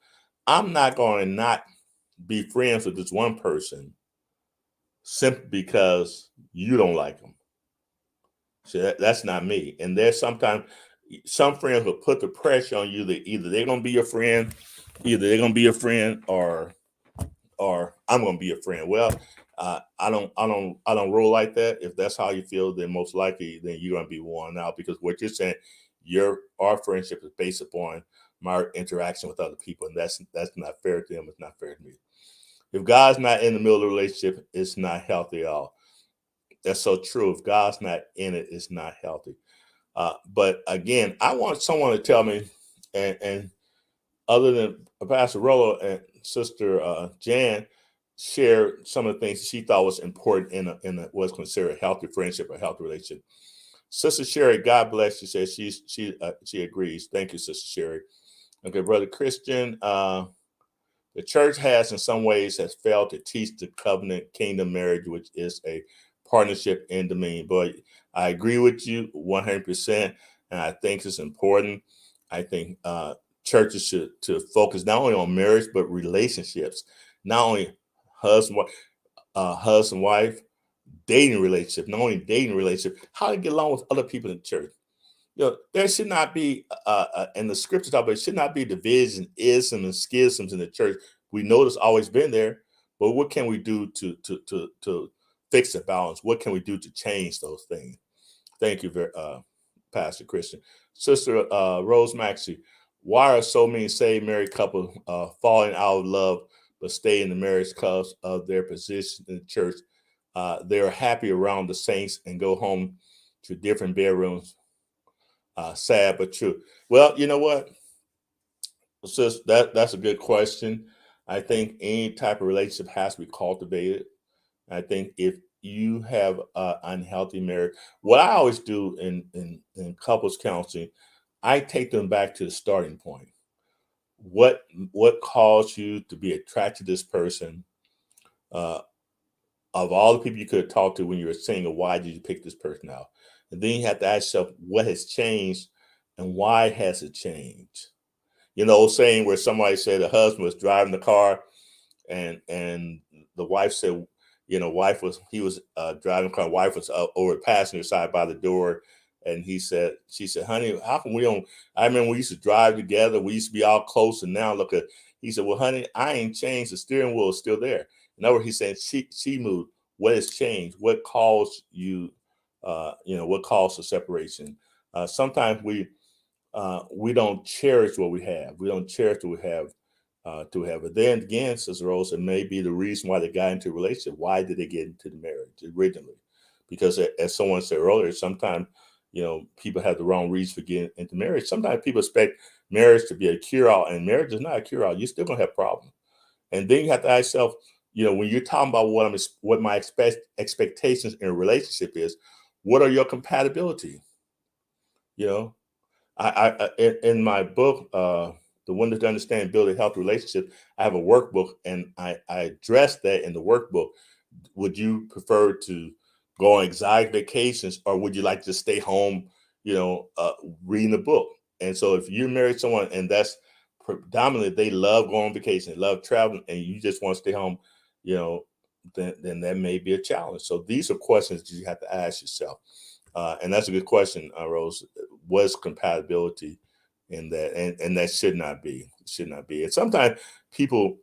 I'm not going to not be friends with this one person simply because you don't like them. So that's not me. And there's sometimes some friends will put the pressure on you that either they're going to be your friend, or I'm going to be a friend. Well, I don't roll like that. If that's how you feel, then most likely then you're going to be worn out, because what you're saying, our friendship is based upon my interaction with other people, and that's not fair to them. It's not fair to me. If God's not in the middle of the relationship, it's not healthy at all. That's so true. If God's not in it, it's not healthy. But again, I want someone to tell me, and other than Pastor Rollo and Sister Jan, share some of the things she thought was important in what's considered a healthy friendship or healthy relationship. Sister Sherry, God bless you. Says she agrees. Thank you, Sister Sherry. Okay, Brother Christian. The church has, in some ways, has failed to teach the covenant kingdom marriage, which is a partnership in the main. But I agree with you 100%, and I think it's important. I think churches should to focus not only on marriage but relationships, not only husband, husband, wife, dating relationship, not only dating relationship, how to get along with other people in the church. There should not be, in the scriptures, but it should not be division, isms, and schisms in the church. We know it's always been there, but what can we do to fix the balance? What can we do to change those things? Thank you, Pastor Christian. Sister Rose Maxey, why are so many saved married couples falling out of love but stay in the marriage because of their position in the church? they're happy around the saints and go home to different bedrooms. Sad but true. Well, you know what? Sis, that's a good question. I think any type of relationship has to be cultivated. I think if you have an unhealthy marriage, what I always do in couples counseling, I take them back to the starting point. What what caused you to be attracted to this person? Uh, of all the people you could talk to when you were single, why did you pick this person out? And then you have to ask yourself, what has changed, and why has it changed? You know, saying where somebody said the husband was driving the car and the wife said, you know, wife was he was driving the car, wife was over the passenger side by the door, and she said, honey, how come we don't? I remember we used to drive together, we used to be all close, and now look at. He said, well, honey, I ain't changed. The steering wheel is still there. In other words, he said she moved. What has changed? What caused you? You know, what caused the separation? Sometimes we don't cherish what we have. We don't cherish what we have to have. But then again, Sister Rose, it may be the reason why they got into a relationship. Why did they get into the marriage originally? Because as someone said earlier, sometimes you know people have the wrong reason for getting into marriage. Sometimes people expect marriage to be a cure-all, and marriage is not a cure-all. You're still gonna have problems. And then you have to ask yourself, you know, when you're talking about what my expectations in a relationship is, what are your compatibility? You know, in my book, The Windows to Understand Building Healthy Relationships, I have a workbook, and I address that in the workbook. Would you prefer to go on exotic vacations, or would you like to stay home, you know, reading a book? And so if you marry someone and that's predominantly they love going on vacation, they love traveling, and you just want to stay home, you know, then that may be a challenge. So these are questions that you have to ask yourself. And that's a good question, Rose. Was compatibility in that? And that should not be. Should not be. And sometimes people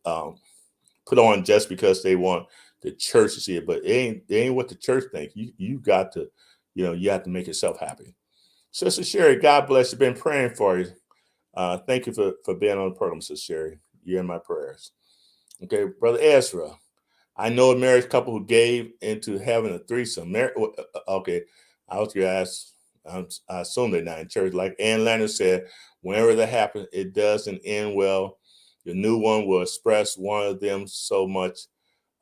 put on just because they want the church to see it, but it ain't what the church think. You got to, you know, you have to make yourself happy. Sister Sherry, God bless you. Been praying for you. Thank you for being on the program, Sister Sherry. You're in my prayers. Okay, Brother Ezra. I know a married couple who gave into having a threesome. Okay, I was gonna ask. I assume they're not in church. Like Ann Leonard said, whenever that happens, it doesn't end well. The new one will express one of them so much.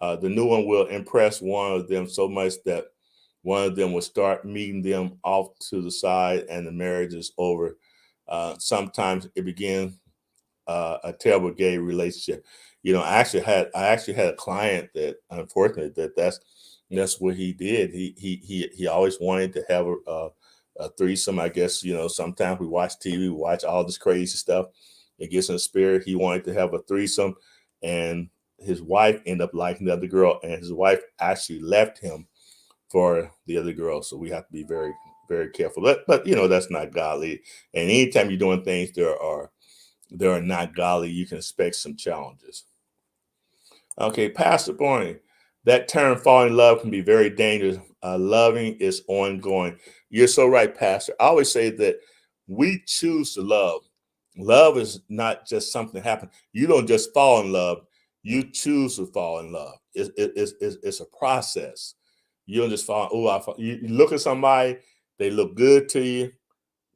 The new one will impress one of them so much that one of them will start meeting them off to the side, and the marriage is over. Sometimes it begins a terrible gay relationship. You know, I actually had a client that unfortunately that's what he did. He always wanted to have a threesome. I guess you know sometimes we watch TV, we watch all this crazy stuff. It gets in the spirit. He wanted to have a threesome, and his wife ended up liking the other girl, and his wife actually left him for the other girl. So we have to be very careful. But you know that's not godly. And anytime you're doing things there are not godly, you can expect some challenges. Okay, Pastor Barney, that term falling in love can be very dangerous. Loving is ongoing. You're so right, Pastor. I always say that we choose to love. Love is not just something that happens. You don't just fall in love, you choose to fall in love. It's a process. You don't just fall, you look at somebody, they look good to you,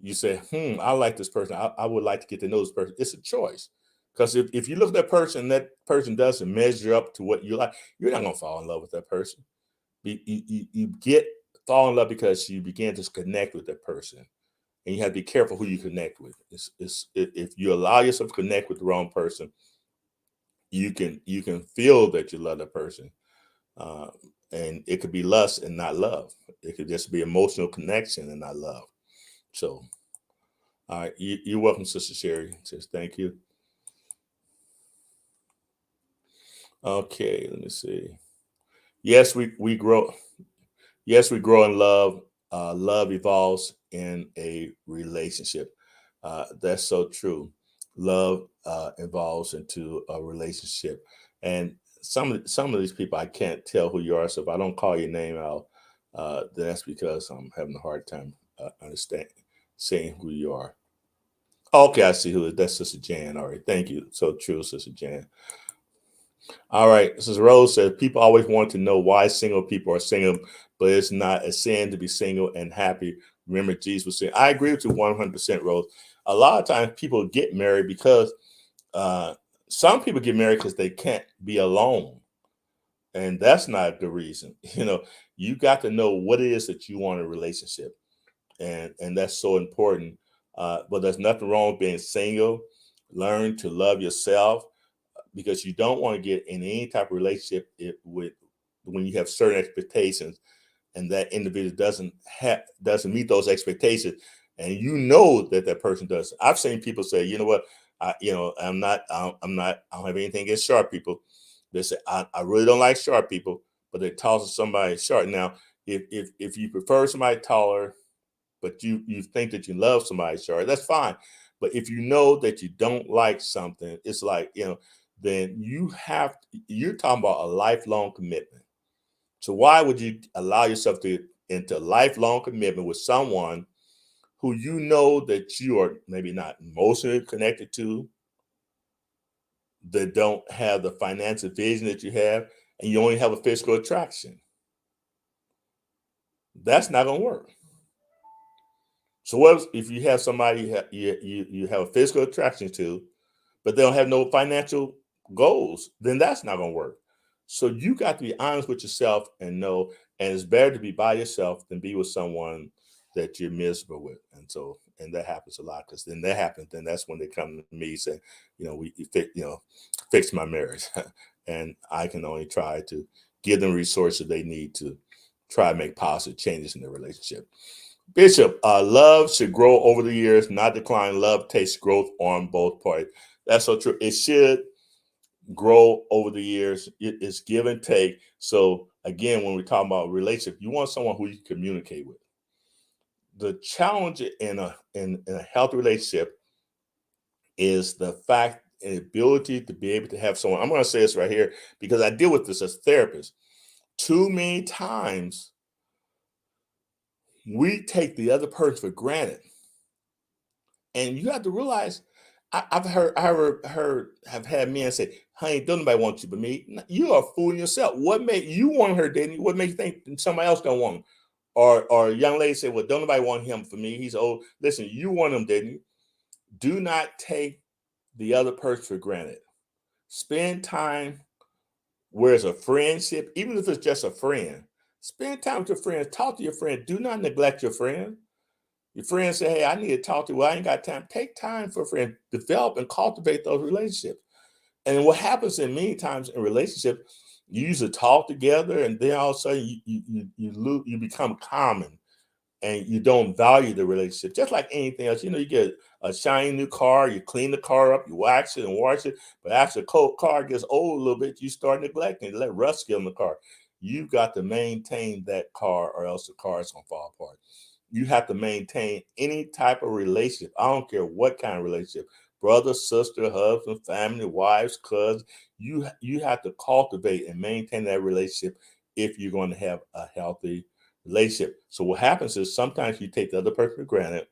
you say, I like this person. I would like to get to know this person. It's a choice. Because if you look at that person doesn't measure up to what you like, you're not going to fall in love with that person. You get fall in love because you begin to connect with that person. And you have to be careful who you connect with. If you allow yourself to connect with the wrong person, you can feel that you love that person. Uh, and it could be lust and not love. It could just be emotional connection and not love. So all right, you're welcome, Sister Sherry. Says thank you. Okay, let me see. Yes, we grow. Yes, we grow in love. Love evolves in a relationship. That's so true. Love evolves into a relationship, and some of these people I can't tell who you are. So if I don't call your name out, then that's because I'm having a hard time understanding saying who you are. Okay, I see who it is. That's Sister Jan. All right, thank you. So true, Sister Jan. All right. This is Rose says people always want to know why single people are single, but it's not a sin to be single and happy. Remember, Jesus was saying, I agree with you 100%, Rose. A lot of times people get married because uh, some people get married because they can't be alone. And that's not the reason. You got to know what it is that you want in a relationship. And that's so important. But there's nothing wrong with being single. Learn to love yourself because you don't want to get in any type of relationship with when you have certain expectations and that individual doesn't meet those expectations, and you know that that person does. I've seen people say, you know what, I don't have anything against sharp people. They say I really don't like sharp people, but they toss somebody short. Now, if you prefer somebody taller, but you think that you love somebody short, that's fine. But if you know that you don't like something, it's like, then you're talking about a lifelong commitment. So why would you allow yourself to into lifelong commitment with someone who you know that you are maybe not emotionally connected to, that don't have the financial vision that you have, and you only have a physical attraction? That's not going to work. So what if you have somebody you have a physical attraction to, but they don't have no financial goals? Then that's not going to work. So you got to be honest with yourself and know, and it's better to be by yourself than be with someone that you're miserable with. And that happens a lot, because then that happens, then that's when they come to me saying, fix my marriage, and I can only try to give them resources they need to try to make positive changes in their relationship. Bishop, love should grow over the years, not decline. Love takes growth on both parties. That's so true. It should grow over the years. It is give and take. So again, when we talk about relationship, you want someone who you can communicate with. The challenge in a healthy relationship is the fact and ability to be able to have someone. I'm going to say this right here because I deal with this as a therapist. Too many times we take the other person for granted. And you have to realize, have had men say, "Honey, don't nobody want you but me." You are fooling yourself. What made you want her, didn't you? What made you think somebody else don't want him? Or a young lady say, "Well, don't nobody want him for me. He's old." Listen, you want him, didn't you? Do not take the other person for granted. Spend time where it's a friendship, even if it's just a friend. Spend time with your friends. Talk to your friend. Do not neglect your friend. Your friends say, "Hey, I need to talk to you." Well, I ain't got time. Take time for a friend. Develop and cultivate those relationships. And what happens in many times in relationships, you usually talk together, and then all of a sudden you become common, and you don't value the relationship. Just like anything else, you get a shiny new car, you clean the car up, you wax it and wash it, but after the car gets old a little bit, you start neglecting it, let rust get in the car. You've got to maintain that car, or else the car is gonna fall apart. You have to maintain any type of relationship. I don't care what kind of relationship, brother, sister, husband, family, wives, cousins. You have to cultivate and maintain that relationship if you're going to have a healthy relationship. So what happens is sometimes you take the other person for granted.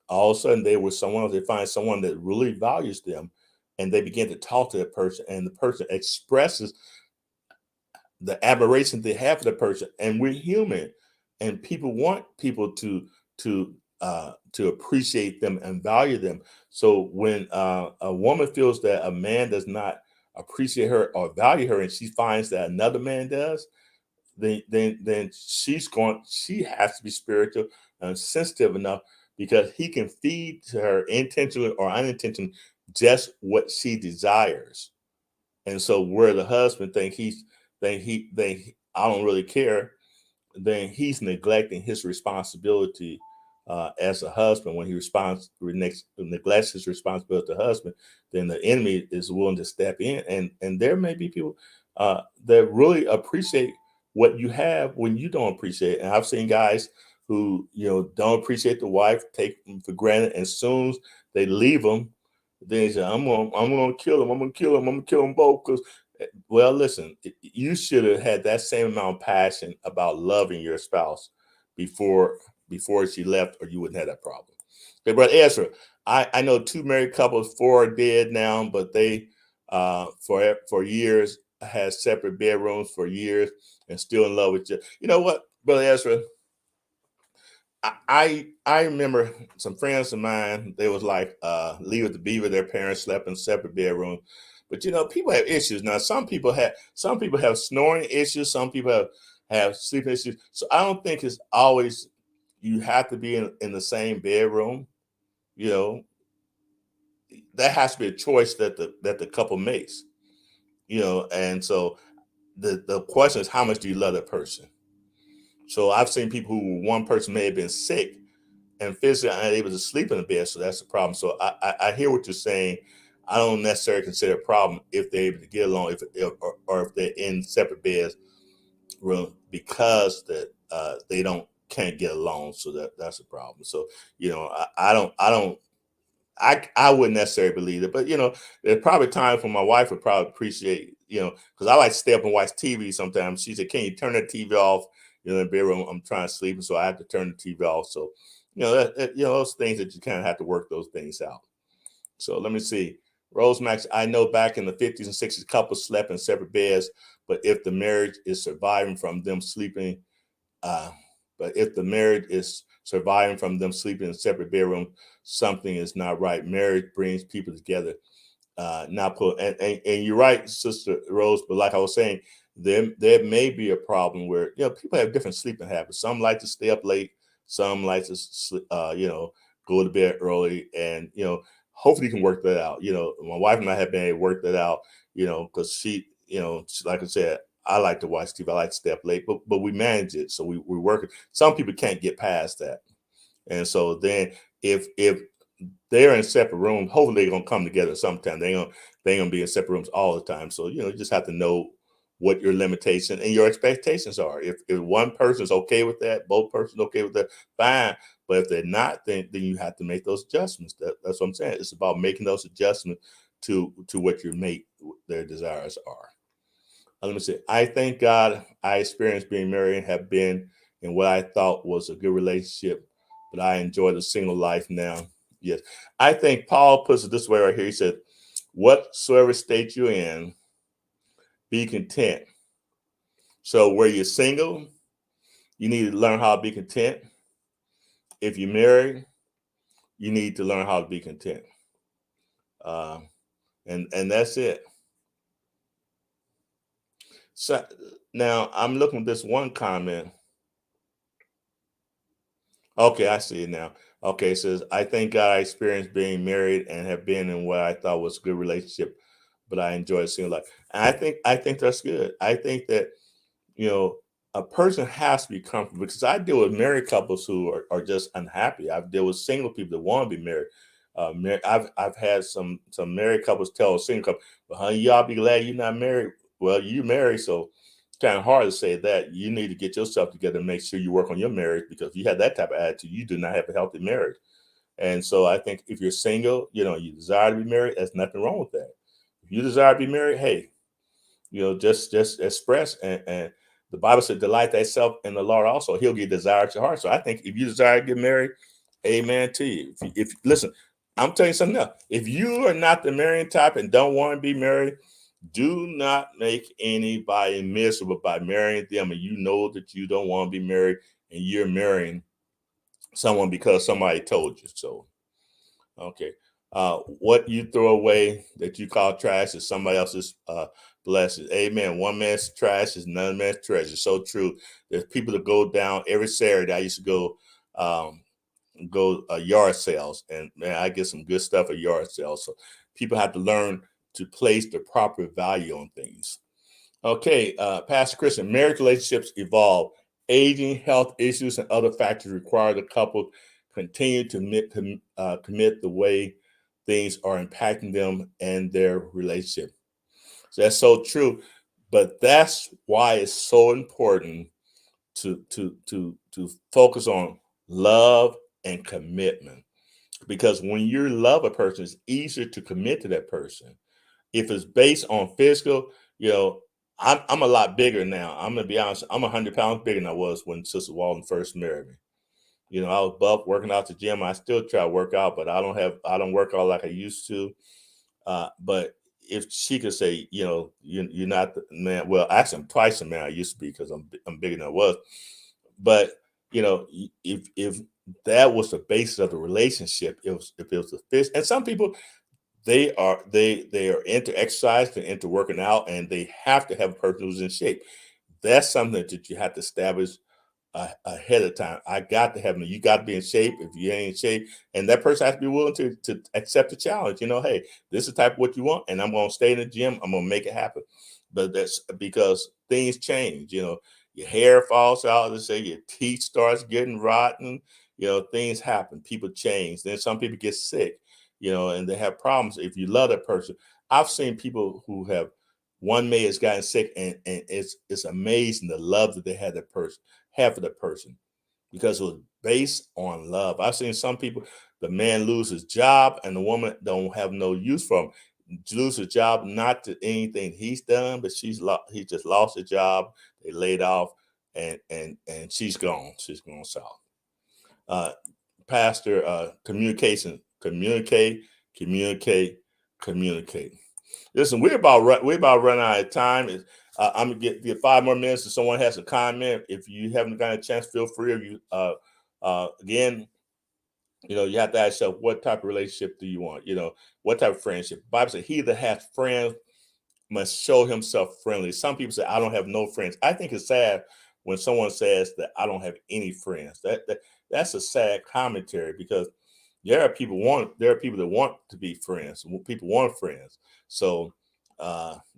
All of a sudden they were someone else. They find someone that really values them, and they begin to talk to that person, and the person expresses the admiration they have for the person. And we're human, and people want people to appreciate them and value them. So when a woman feels that a man does not appreciate her or value her, and she finds that another man does, then she has to be spiritual and sensitive enough, because he can feed to her intentionally or unintentionally just what she desires. And so where the husband think I don't really care, then he's neglecting his responsibility as a husband. When he neglects his responsibility as a husband, then the enemy is willing to step in. And there may be people that really appreciate what you have when you don't appreciate it. And I've seen guys who don't appreciate the wife, take them for granted, and as soon as they leave them, then they say, I'm gonna kill him. I'm gonna kill him. I'm gonna kill them both. Because, well, listen, you should have had that same amount of passion about loving your spouse before she left, or you wouldn't have that problem. Okay, brother Ezra, I know two married couples, four are dead now, but they for years had separate bedrooms for years and still in love with you. You know what, Brother Ezra? I remember some friends of mine, they was like Leave It to Beaver, their parents slept in separate bedrooms. But you know, people have issues. Now some people have snoring issues, some people have sleeping issues. So I don't think it's always you have to be in the same bedroom. You know, that has to be a choice that the couple makes. You know, and so the question is how much do you love that person? So I've seen people who one person may have been sick and physically unable to sleep in the bed, so that's the problem. So I hear what you're saying. I don't necessarily consider a problem if they're able to get along, or if they're in separate beds room because that they don't can't get along. So that's a problem. So you know, I wouldn't necessarily believe it, but you know, there's probably time for my wife would probably appreciate, you know, because I like to stay up and watch TV sometimes. She said, "Can you turn that TV off?" You know, in the bedroom, I'm trying to sleep, and so I have to turn the TV off. So, you know, you know, those things that you kind of have to work those things out. So let me see. Rose Max, I know back in the 50s and 60s, couples slept in separate beds, but if the marriage is surviving from them sleeping uh, but if the marriage is surviving from them sleeping in separate bedrooms, something is not right. Marriage brings people together. Not put and you're right, Sister Rose. But like I was saying, there may be a problem where you know people have different sleeping habits. Some like to stay up late. Some like to you know go to bed early, and you know hopefully you can work that out. You know, my wife and I have been able to work that out. You know, because you know, like I said, I like to watch TV. I like to stay up late, but we manage it. So we work it. Some people can't get past that, and so then if they're in separate rooms, hopefully they're gonna come together sometime. They ain't gonna be in separate rooms all the time. So you know, you just have to know what your limitation and your expectations are. If one person's okay with that, both persons okay with that, fine. But if they're not, then you have to make those adjustments. That's what I'm saying. It's about making those adjustments to what your mate their desires are. Let me see. I thank God I experienced being married and have been in what I thought was a good relationship, but I enjoy the single life now. Yes. I think Paul puts it this way right here. He said, whatsoever state you're in, be content. So where you're single, you need to learn how to be content. If you're married, you need to learn how to be content. Uh, and that's it. So now I'm looking at this one comment. Okay, I see it now. Okay, it says, I thank God I experienced being married and have been in what I thought was a good relationship, but I enjoy single life. And I think that's good. I think that, you know, a person has to be comfortable because I deal with married couples who are just unhappy. I've dealt with single people that want to be married. I've had some married couples tell a single couple, well, honey, y'all be glad you're not married. Well, you married, so it's kind of hard to say that. You need to get yourself together and make sure you work on your marriage because if you have that type of attitude, you do not have a healthy marriage. And so I think if you're single, you know, you desire to be married, there's nothing wrong with that. If you desire to be married, hey, you know, just express and the Bible said, delight thyself in the Lord also. He'll give desire to your heart. So I think if you desire to get married, amen to you. If listen, I'm telling you something else. If you are not the marrying type and don't want to be married, do not make anybody miserable by marrying them. And you know that you don't want to be married and you're marrying someone because somebody told you so. Okay. What you throw away that you call trash is somebody else's blessing. Amen. One man's trash is another man's treasure. So true. There's people that go down every Saturday. I used to go yard sales, and man, I get some good stuff at yard sales. So people have to learn to place the proper value on things. Okay, Pastor Christian, marriage relationships evolve. Aging, health issues, and other factors require the couple continue to commit the way things are impacting them and their relationship. So that's so true. But that's why it's so important to focus on love and commitment. Because when you love a person, it's easier to commit to that person. If it's based on physical, you know, I'm a lot bigger now. I'm gonna be honest. I'm 100 pounds bigger than I was when Sister Walton first married me. You know, I was buff working out the gym. I still try to work out, but I don't work out like I used to. But if she could say, you're not the man. Well, actually, I'm twice the man I used to be because I'm bigger than I was. But if that was the basis of the relationship, if it was the fish, and some people they are into exercise, they're into working out, and they have to have a person who's in shape. That's something that you have to establish ahead of time. I got to have you got to be in shape. If you ain't in shape, and that person has to be willing to accept the challenge. Hey, this is the type of what you want, and I'm going to stay in the gym. I'm going to make it happen. But that's because things change. Your hair falls out. Let's say your teeth starts getting rotten. Things happen. People change. Then some people get sick. And they have problems. If you love that person, I've seen people who have one mate has gotten sick, and it's amazing the love that they have for that person because it was based on love. I've seen some people, the man lose his job and the woman don't have no use for him. Lose his job, not to anything he's done, but he just lost a job. They laid off, and she's gone. She's gone south. Uh, Pastor, communicate, communicate. Listen, we're about running out of time. I'm gonna get 5 more minutes if someone has a comment. If you haven't gotten a chance, feel free. If you again, you have to ask yourself, what type of relationship do you want? What type of friendship? The Bible says, he that has friends must show himself friendly. Some people say, I don't have no friends. I think it's sad when someone says that I don't have any friends. That's a sad commentary because there are people that want to be friends. People want friends. So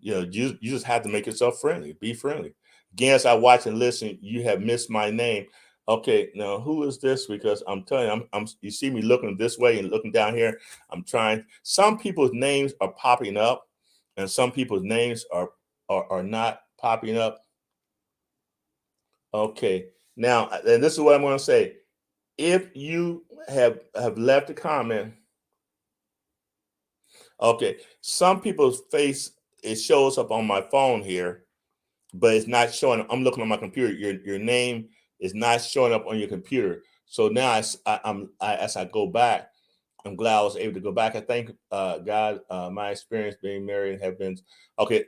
you just have to make yourself friendly. Be friendly. Again, as I watch and listen, you have missed my name. Okay, now who is this? Because I'm telling you, you see me looking this way and looking down here. I'm trying. Some people's names are popping up, and some people's names are not popping up. Okay, now and this is what I'm going to say. If you have left a comment, okay, some people's face it shows up on my phone here, but it's not showing. I'm looking on my computer. Your name is not showing up on your computer. So now as I go back, I'm glad I was able to go back. I thank God. My experience being married and have been okay.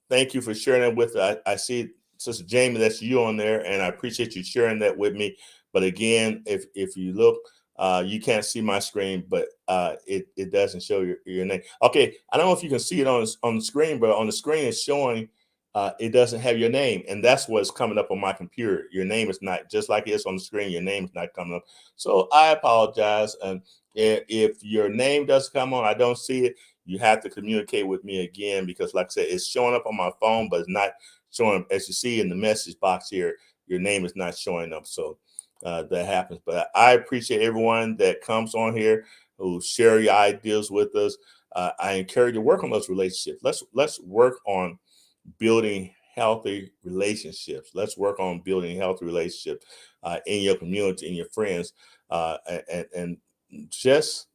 Thank you for sharing that with. I see Sister Jamie, that's you on there, and I appreciate you sharing that with me. But again, if you look, you can't see my screen, but it doesn't show your name. Okay, I don't know if you can see it on the screen, but on the screen it's showing. It doesn't have your name, and that's what's coming up on my computer. Your name is not just like it's on the screen. Your name is not coming up. So I apologize. And if your name doesn't come on, I don't see it. You have to communicate with me again because, like I said, it's showing up on my phone, but it's not showing. As you see in the message box here, your name is not showing up. So that happens. But I appreciate everyone that comes on here who share your ideas with us. I encourage you to work on those relationships. Let's work on building healthy relationships. Let's work on building healthy relationships in your community, in your friends, and just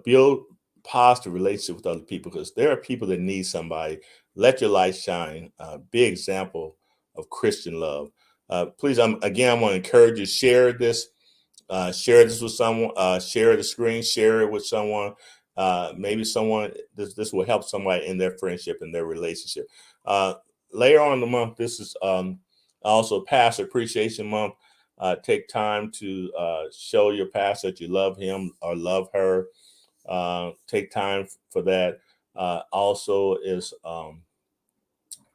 build positive relationship with other people because there are people that need somebody. Let your light shine. Be example of Christian love. Please, I want to encourage you, share this with someone, share the screen, share it with someone. Maybe this will help somebody in their friendship and their relationship. Later on in the month, this is also Pastor Appreciation Month. Take time to show your pastor that you love him or love her. Take time for that. Also is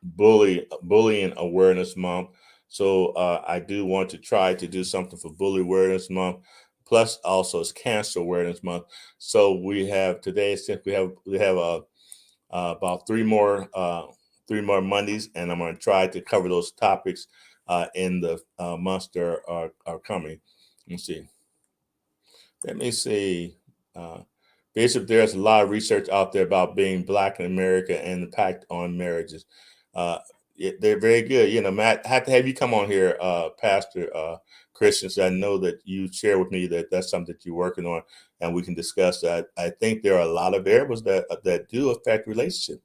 Bullying Awareness Month. So I do want to try to do something for Bully Awareness Month. Plus, also it's Cancer Awareness Month. So we have today, since we have about three more Mondays, and I'm going to try to cover those topics in the months that are coming. Let me see. Bishop, there's a lot of research out there about being Black in America and the impact on marriages. They're very good. Matt, I have to have you come on here, Pastor Christian. So I know that you share with me that that's something that you're working on, and we can discuss that. I think there are a lot of variables that do affect relationship.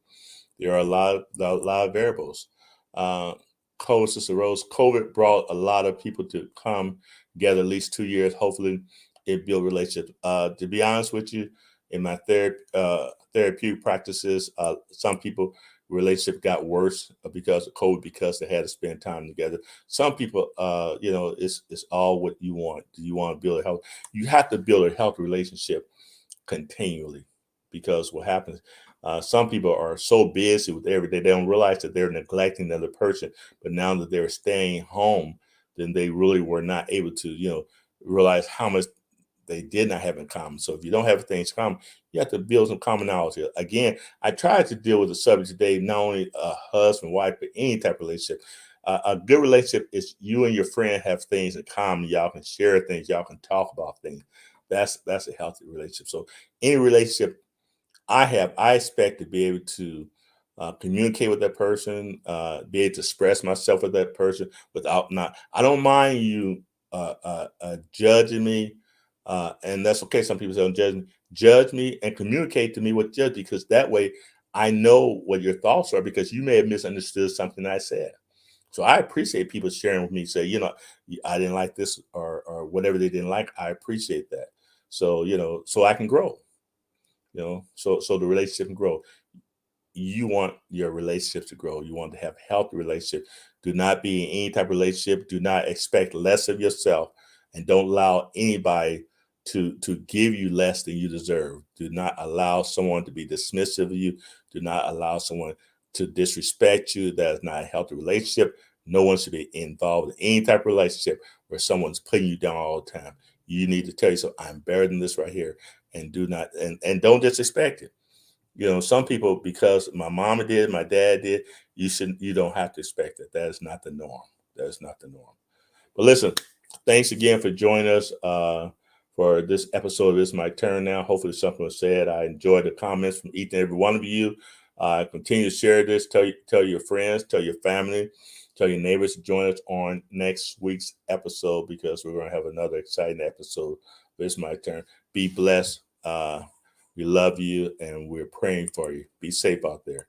There are a lot of variables. Sister Rose, COVID brought a lot of people to come together at least 2 years. Hopefully, it build relationships. To be honest with you, in my therapeutic practices, some people relationship got worse because of COVID because they had to spend time together. Some people, it's all what you want. Do you want to build a health? You have to build a healthy relationship continually, because what happens, some people are so busy with everything they don't realize that they're neglecting the other person. But now that they're staying home, then they really were not able to realize how much they did not have in common. So if you don't have things in common, you have to build some commonality. Again, I tried to deal with the subject today, not only a husband, wife, but any type of relationship. A good relationship is you and your friend have things in common. Y'all can share things. Y'all can talk about things. That's a healthy relationship. So any relationship I expect to be able to communicate with that person, be able to express myself with that person without not. I don't mind you judging me, and that's okay. Some people say don't judge me, and communicate to me what judge, because that way I know what your thoughts are, because you may have misunderstood something I said. So I appreciate people sharing with me, say, I didn't like this, or whatever they didn't like. I appreciate that. So, so I can grow, so the relationship can grow. You want your relationships to grow. You want to have healthy relationships. Do not be in any type of relationship. Do not expect less of yourself, and don't allow anybody to give you less than you deserve. Do not allow someone to be dismissive of you. Do not allow someone to disrespect you. That is not a healthy relationship. No one should be involved in any type of relationship where someone's putting you down all the time. You need to tell yourself, I'm better than this right here, and do not and don't disrespect it. Some people, because my mama did, my dad did, you don't have to expect it. That is not the norm. That is not the norm. But listen, thanks again for joining us for this episode. It's my turn now. Hopefully something was said. I enjoyed the comments from each and every one of you. Continue to share this. Tell your friends, tell your family, tell your neighbors to join us on next week's episode, because we're going to have another exciting episode. But it's my turn. Be blessed. We love you, and we're praying for you. Be safe out there.